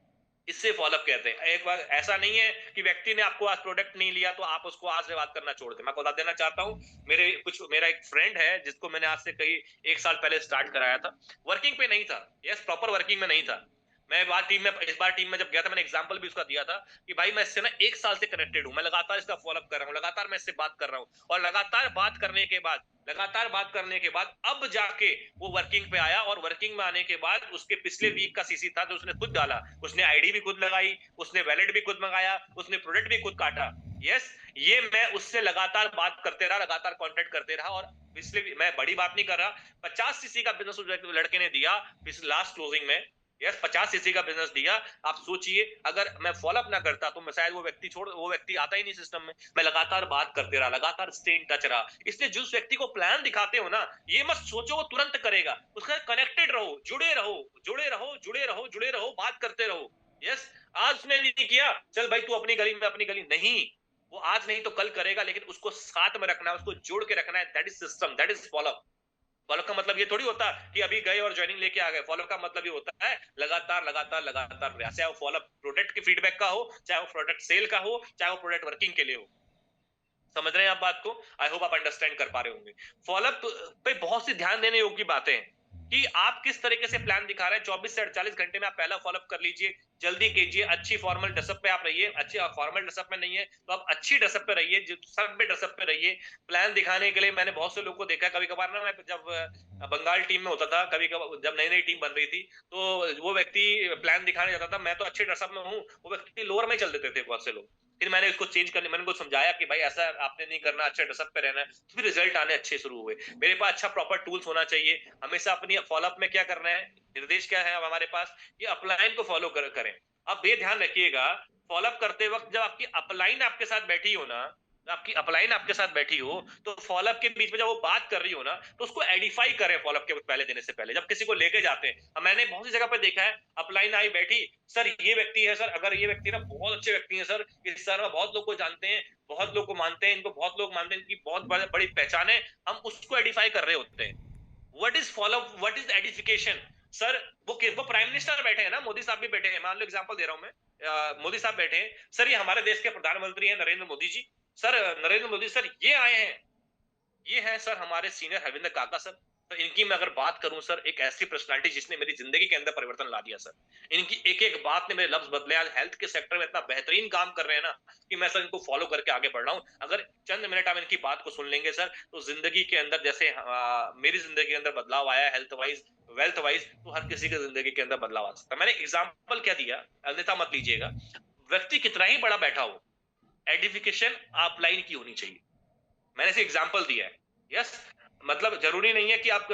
इससे फॉलोअप कहते हैं। एक बार ऐसा नहीं है कि व्यक्ति ने आपको आज प्रोडक्ट नहीं लिया तो आप उसको आज से बात करना छोड़ दें। मैं बता देना चाहता हूं, मेरा एक फ्रेंड है जिसको मैंने आज से कई एक साल पहले स्टार्ट कराया था। वर्किंग पे नहीं था, यस प्रॉपर वर्किंग में नहीं था। मैं इस बार टीम में जब गया था, मैंने एग्जांपल भी उसका दिया था कि भाई मैं इससे ना एक साल से कनेक्टेड हूं, मैं लगातार इसका फॉलोअप कर रहा हूं, लगातार मैं इससे बात कर रहा हूं। और लगातार बात करने के बाद अब जाके वो वर्किंग पे आया। और वर्किंग में आने के बाद उसके पिछले वीक का सीसी था जो उसने खुद डाला, उसने आईडी भी खुद लगाई, उसने वैलेट भी खुद मंगाया, उसने प्रोडक्ट भी खुद काटा। यस, ये मैं उससे लगातार बात करते रहा, लगातार कांटेक्ट करते रहा। और पिछले, मैं बड़ी बात नहीं कर रहा, 50 सीसी का बिजनेस उस लड़के ने दिया लास्ट क्लोजिंग में। यस, 50 सीसी का बिजनेस दिया। आप सोचिए अगर मैं फॉलोअप ना करता तो मैं शायद वो व्यक्ति आता ही नहीं सिस्टम में। मैं लगातार बात करते रहा, लगातार स्टे इन टच रहा। इसलिए जिस व्यक्ति को प्लान दिखाते हो ना, ये मत सोचो वो तुरंत करेगा, उसका कनेक्टेड रहो, जुड़े रहो, जुड़े रहो, जुड़े रहो, जुड़े रहो, बात करते रहो। यस, आज उसने नहीं किया, चल भाई तू अपनी गली में अपनी गली, नहीं, वो आज नहीं तो कल करेगा, लेकिन उसको साथ में रखना है, उसको जोड़ के रखना है। That is system, that is follow up. Follow का मतलब ये थोड़ी होता कि अभी गए और ज्वाइनिंग लेके आ गए। फॉलो का मतलब ये होता है लगातार लगातार लगातार प्रयास, चाहे वो फॉलो प्रोडक्ट के फीडबैक का हो, चाहे वो प्रोडक्ट सेल का हो, चाहे वो प्रोडक्ट वर्किंग के लिए हो। समझ रहे हैं आप बात को? आई होप आप अंडरस्टैंड कर पा रहे होंगे। फॉलोअप पे बहुत सी ध्यान देने योग्य बातें हैं कि आप किस तरीके से प्लान दिखा रहे हैं। 24 से 48 घंटे में आप पहला फॉलोअप कर लीजिए, जल्दी कीजिए, अच्छी फॉर्मल ड्रेसअप पे आप रहिए। अच्छी फॉर्मल ड्रेसअप में नहीं है तो आप अच्छी ड्रेसअप पे रहिए, सब पे ड्रेसअप पे रहिए। प्लान दिखाने के लिए मैंने बहुत से लोगों को देखा, कभी कभार ना, मैं जब बंगाल टीम में होता था, कभी कभार जब नई नई टीम बन रही थी, तो वो व्यक्ति प्लान दिखाने जाता था, मैं तो अच्छे ड्रेसअप में हूँ, वो व्यक्ति लोअर में चल देते थे बहुत से लोग। फिर मैंने इसको चेंज करने, मैंने उनको समझाया कि भाई ऐसा आपने नहीं करना, अच्छा ड्रेसअप पे रहना है, तो फिर रिजल्ट आने अच्छे शुरू हुए। मेरे पास अच्छा प्रॉपर टूल्स होना चाहिए। हमेशा अपनी फॉलोअप में क्या करना है, निर्देश क्या है अब हमारे पास, कि अपलाइन को फॉलो करें। अब ये ध्यान रखिएगा, फॉलोअप करते वक्त जब आपकी अपलाइन आपके साथ बैठी हो ना, आपकी अपलाइन आपके साथ बैठी हो, तो फॉलोअप के बीच में जब वो बात कर रही हो ना, तो उसको एडिफाई करें फॉलोअप के पहले देने से पहले, जब किसी को लेके जाते हैं। अब मैंने बहुत सी जगह पे देखा है, अपलाइन आई बैठी, सर ये व्यक्ति है सर, अगर ये व्यक्ति ना बहुत अच्छे व्यक्ति है सर, इस शहर में बहुत लोग को जानते हैं, बहुत लोग को मानते हैं, इनको बहुत लोग मानते हैं, इनकी बहुत बड़ी पहचान है, हम उसको एडिफाई कर रहे होते हैं। What is follow up, what is edification? Sir वो प्राइम मिनिस्टर बैठे हैं ना, मोदी साहब भी बैठे हैं, मान लो एग्जांपल दे रहा हूं मैं, मोदी साहब बैठे हैं, सर ये हमारे देश के प्रधानमंत्री हैं नरेंद्र मोदी जी। सर नरेंद्र मोदी सर ये आए हैं, ये है सर हमारे सीनियर हरविंदर काका सर। तो इनकी मैं अगर बात करूं सर, एक ऐसी पर्सनालिटी जिसने मेरी जिंदगी के अंदर परिवर्तन ला दिया सर। इनकी एक एक बात ने मेरे लफ्ज बदले। आज हेल्थ के सेक्टर में इतना बेहतरीन काम कर रहे हैं ना कि मैं सर इनको फॉलो करके आगे बढ़ रहा हूं। अगर चंद मिनट आप इनकी बात को सुन लेंगे सर, तो जिंदगी के अंदर जैसे मेरी जिंदगी के अंदर बदलाव आया हेल्थ वाइज, वेल्थ वाइज, तो हर किसी की जिंदगी के अंदर बदलाव आ सकता है। मैंने एग्जाम्पल क्या दिया, अन्यथा मत लीजिएगा। व्यक्ति कितना ही बड़ा बैठा हो, एडिफिकेशन आप लाइन की होनी चाहिए। मैंने इसे एग्जाम्पल दिया है। यस, मतलब जरूरी नहीं है कि आप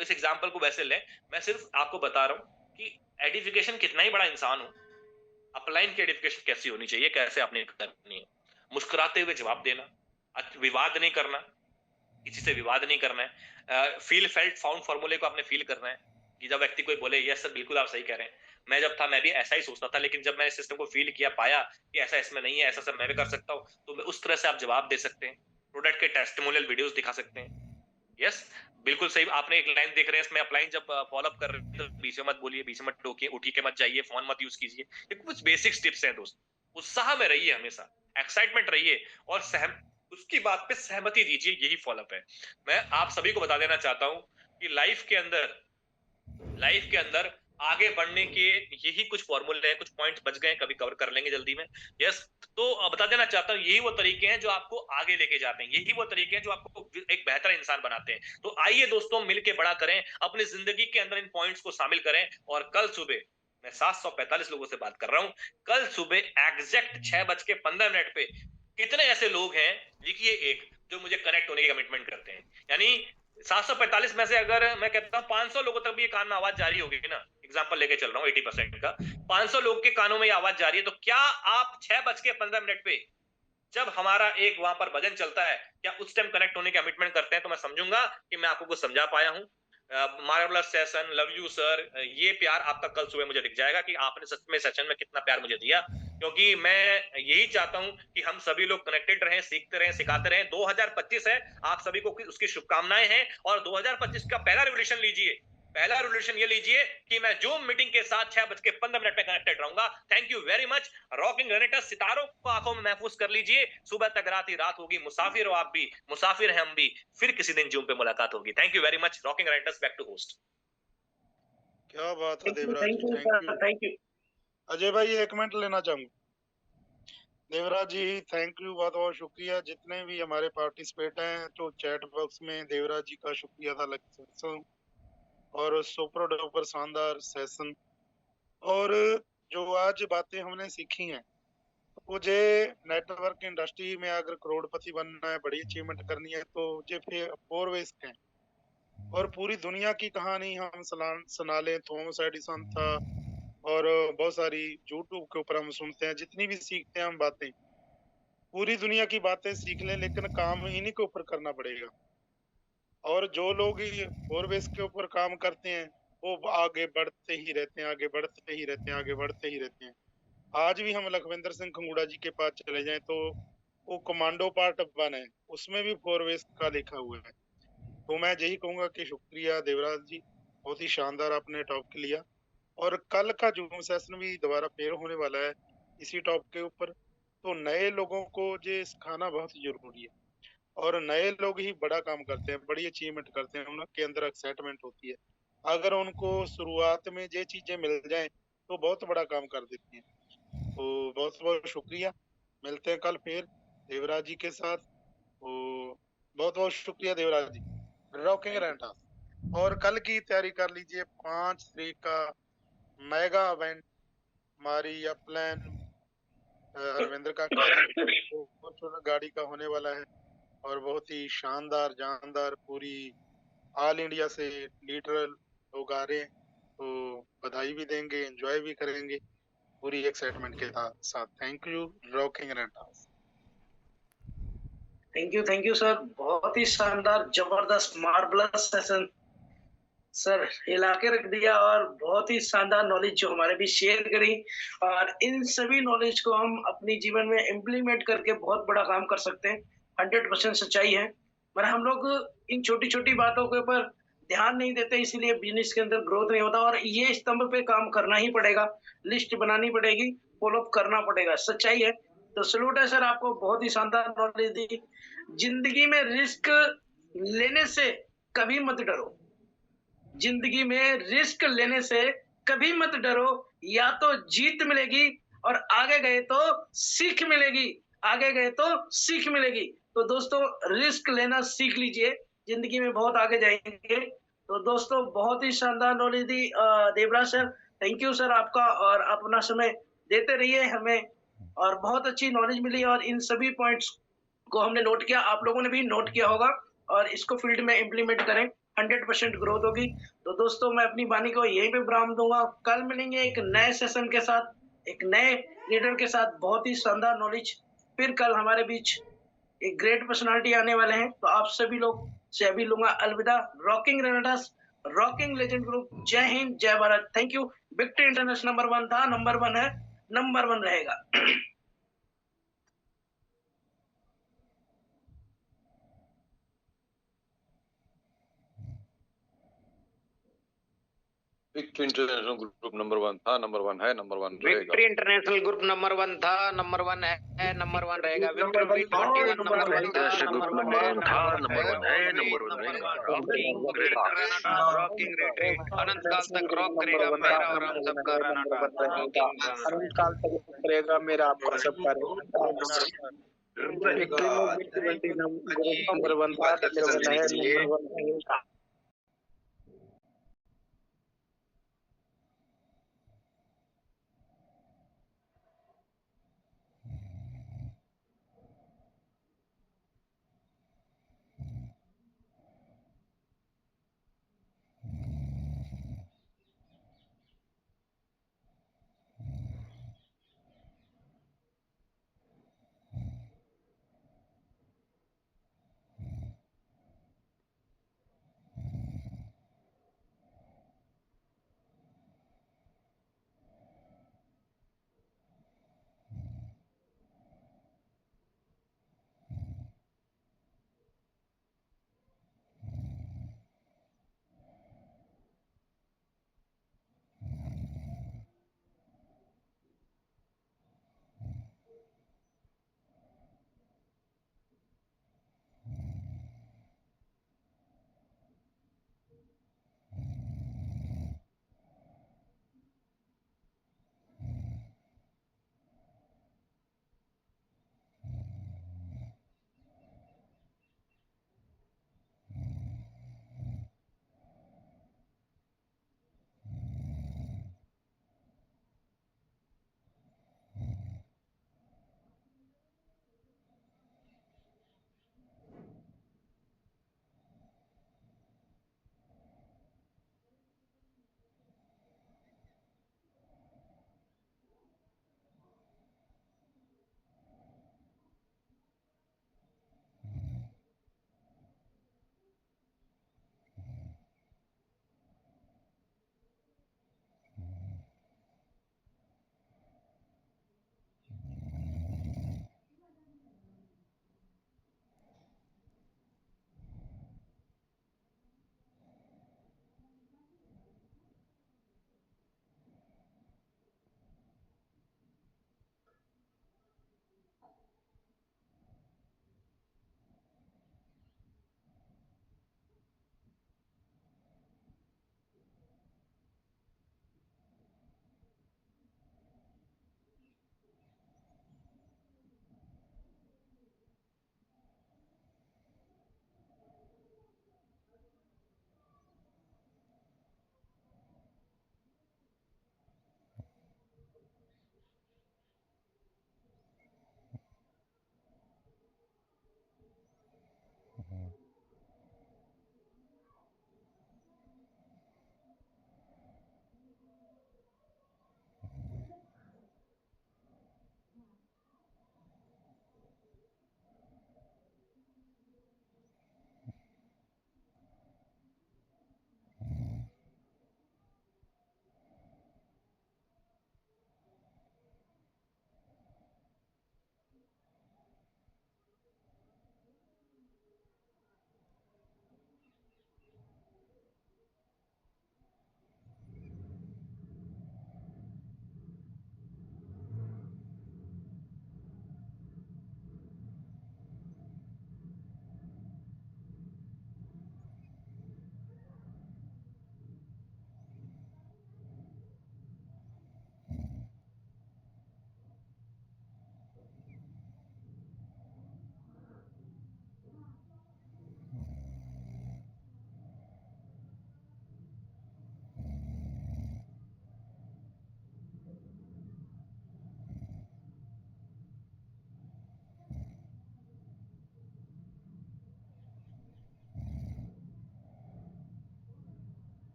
इस एग्जाम्पल को वैसे लें। मैं सिर्फ आपको बता रहा हूं कि एडिफिकेशन कितना ही बड़ा इंसान हो, अपलाइन की एडिफिकेशन कैसी होनी चाहिए, कैसे आपने करनी है। मुस्कुराते हुए जवाब देना, विवाद नहीं करना, किसी से विवाद नहीं करना है। फील फेल्ट फाउंड फॉर्मूले को आपने फील करना है कि जब व्यक्ति कोई बोले यस सर बिल्कुल आप सही कह रहे हैं, मैं जब था मैं भी ऐसा ही सोचता था, लेकिन जब मैंने सिस्टम को फील किया, पाया कि ऐसा इसमें नहीं है, ऐसा सर मैं भी कर सकता हूँ, तो उस तरह से आप जवाब दे सकते हैं। प्रोडक्ट के टेस्टिमोनियल वीडियोस दिखा सकते हैं। यस, बिल्कुल सही। आपने एक लाइन देख रहे हैं इसमें, अपलाइन जब फॉलो अप कर रहे हैं तो बीच में मत बोलिए, बीच में मत टोकिए, उठी के मत जाइए, फोन मत यूज कीजिए। ये कुछ बेसिक टिप्स हैं दोस्त। उत्साह में रहिए हमेशा, एक्साइटमेंट रहिए, और सहम उसकी बात पे सहमति दीजिए, यही फॉलोअप है। मैं आप सभी को बता देना चाहता हूं कि लाइफ के अंदर आगे बढ़ने के यही कुछ फॉर्मूले हैं, कुछ पॉइंट्स बच गए, कभी कवर कर लेंगे जल्दी में। यस, तो बता देना चाहता हूँ, यही वो तरीके हैं जो आपको आगे लेके जाते हैं, यही वो तरीके हैं जो आपको एक बेहतर इंसान बनाते हैं। तो आइए दोस्तों, मिलके बड़ा करें, अपनी जिंदगी के अंदर इन पॉइंट्स को शामिल करें, और कल सुबह, मैं 745 लोगों से बात कर रहा हूँ, कल सुबह एग्जैक्ट 6:15 पे कितने ऐसे लोग हैं, लिखिए एक, जो मुझे कनेक्ट होने की कमिटमेंट करते हैं। यानी 745 में से अगर मैं कहता हूँ 500 लोगों तक भी ये कान में आवाज जा रही होगी ना, एग्जाम्पल लेके चल रहा हूँ 80% का, 500 लोग के कानों में ये आवाज जा रही है, तो क्या आप 6:15 पे जब हमारा एक वहां पर भजन चलता है, क्या उस टाइम कनेक्ट होने की कमिटमेंट करते हैं? तो मैं समझूंगा कि मैं आपको कुछ समझा पाया हूँ। Marvellous session, love you sir, ये प्यार आपका कल सुबह मुझे दिख जाएगा कि आपने सच में सेशन में कितना प्यार मुझे दिया। क्योंकि मैं यही चाहता हूं कि हम सभी लोग कनेक्टेड रहें, सीखते रहें, सिखाते रहें। 2025 है, आप सभी को उसकी शुभकामनाएं हैं, और 2025 का पहला रेवोल्यूशन लीजिए। पहला रेवोल्यूशन ये लीजिए कि मैं जूम मीटिंग के साथ 6:15 पे कनेक्टेड रहूंगा। Thank you very much. Rocking Renata, सितारों को आंखों में महफूज कर लीजिए, सुबह तक रात ही रात होगी, मुसाफिर हो आप भी, मुसाफिर हैं हम भी, फिर किसी दिन जूम पे मुलाकात होगी। Thank you very much. Rocking Renata, back to host. क्या बात है thank you, Devraj thank ji, you thank you. Sir, thank you. Ajay भाई, एक मिनट लेना चाहूंगा। देवराज जी, थैंक यू, बहुत बहुत शुक्रिया। जितने भी हमारे पार्टिसिपेट हैं, तो चैट बॉक्स में देवराज जी का शुक्रिया था सेशन, और सुपर डुपर शानदार सेशन। और जो आज बातें हमने सीखी हैं, मुझे नेटवर्क इंडस्ट्री में अगर करोड़पति बनना है, बड़ी अचीवमेंट करनी है, तो मुझे फिर 4 वेज हैं, और पूरी दुनिया की कहानी हम सुना लें, थॉमस एडिसन था, और बहुत सारी यूट्यूब के ऊपर हम सुनते हैं, जितनी भी सीखते हैं हम बातें, पूरी दुनिया की बातें सीख लें, लेकिन काम इन्हीं के ऊपर करना पड़ेगा। और जो लोग ये 4 वेज के ऊपर काम करते हैं, वो आगे बढ़ते ही रहते हैं, आगे बढ़ते ही रहते हैं, आगे बढ़ते ही रहते हैं। आज भी हम लखविंदर सिंह खंगूड़ा जी के पास चले जाएं, तो वो कमांडो पार्ट 1 है, उसमें भी 4 वेज का लिखा हुआ है। तो मैं यही कहूंगा कि शुक्रिया देवराज जी, बहुत ही शानदार आपने टॉपिक लिया, और कल का जूम सेशन भी दोबारा फिर होने वाला है इसी टॉपिक के ऊपर। तो नए लोगों को ये सिखाना बहुत जरूरी है, और नए लोग ही बड़ा काम करते हैं, बड़ी अचीवमेंट करते हैं, उनके अंदर एक्साइटमेंट होती है। अगर उनको शुरुआत में ये चीजें मिल जाएं, तो बहुत बड़ा काम कर देती हैं। तो बहुत बहुत शुक्रिया, मिलते हैं कल फिर देवराज जी के साथ। तो बहुत बहुत शुक्रिया देवराज जी। रॉकिंग रेंटा, और कल की तैयारी कर लीजिए, 5 तारीख का मेगा इवेंट हमारी अपलैन हरविंदर काका जी वो गाड़ी का होने वाला है, और बहुत ही शानदार जानदार, पूरी ऑल इंडिया से लीडर लोग आ रहे हैं, तो बधाई भी देंगे, एंजॉय भी करेंगे पूरी एक्साइटमेंट के साथ। Thank you, rocking rent a. Thank you sir, बहुत ही शानदार, जबरदस्त, मार्वलस सेशन सर, हिला के रख दिया, और बहुत ही शानदार नॉलेज जो हमारे भी शेयर करी, और इन सभी नॉलेज को हम अपनी जीवन में इम्प्लीमेंट करके बहुत बड़ा काम कर सकते हैं। 100% सच्चाई है, पर हम लोग इन छोटी छोटी बातों के ऊपर ध्यान नहीं देते, इसीलिए बिजनेस के अंदर ग्रोथ नहीं होता, और ये स्तंभ पे काम करना ही पड़ेगा, लिस्ट बनानी पड़ेगी, फॉलो करना पड़ेगा, सच्चाई है। तो सलूट है सर, आपको बहुत ही शानदार नॉलेज दी। जिंदगी में रिस्क लेने से कभी मत डरो, जिंदगी में रिस्क लेने से कभी मत डरो, या तो जीत मिलेगी और आगे गए तो सीख मिलेगी, आगे गए तो सीख मिलेगी। तो दोस्तों, रिस्क लेना सीख लीजिए, जिंदगी में बहुत आगे जाएंगे। तो दोस्तों, बहुत ही शानदार knowledge the Devraj sir, thank you sir आपका, और अपना समय देते रहिए हमें, और बहुत अच्छी नॉलेज मिली, और इन सभी पॉइंट्स को हमने नोट किया, आप लोगों ने भी नोट किया होगा, और इसको फील्ड में इम्प्लीमेंट करें, 100% ग्रोथ होगी। तो दोस्तों, मैं अपनी वाणी को यहीं पे विराम दूंगा, कल मिलेंगे एक नए सेशन के साथ, एक नए लीडर के साथ, बहुत ही शानदार नॉलेज। फिर कल हमारे बीच एक ग्रेट पर्सनालिटी आने वाले हैं, तो आप सभी लोग से अभी लूंगा अलविदा। रॉकिंग रेनेटास, रॉकिंग लेजेंड ग्रुप, जय हिंद, जय Bharat, thank you. Victory international number 1 था, नंबर 1 है, नंबर 1 रहेगा। विक्ट्री इंटरनेशनल ग्रुप नंबर 1 था, नंबर 1 है, नंबर 1 रहेगा। विक्ट्री इंटरनेशनल ग्रुप नंबर 1 था, नंबर 1 है, नंबर 1 रहेगा। विक्ट्री V21 नंबर 1 था, नंबर 1 है, नंबर 1 है, नंबर 1 रहेगा। रॉकिंग रिट्रीट अनंत काल तक रॉक करेगा मेरा और हम सबका रनाटा। अनंत काल तक करेगा मेरा आपका सबका विक्ट्री नंबर 1 था, नंबर 1 है, नंबर 1 रहेगा।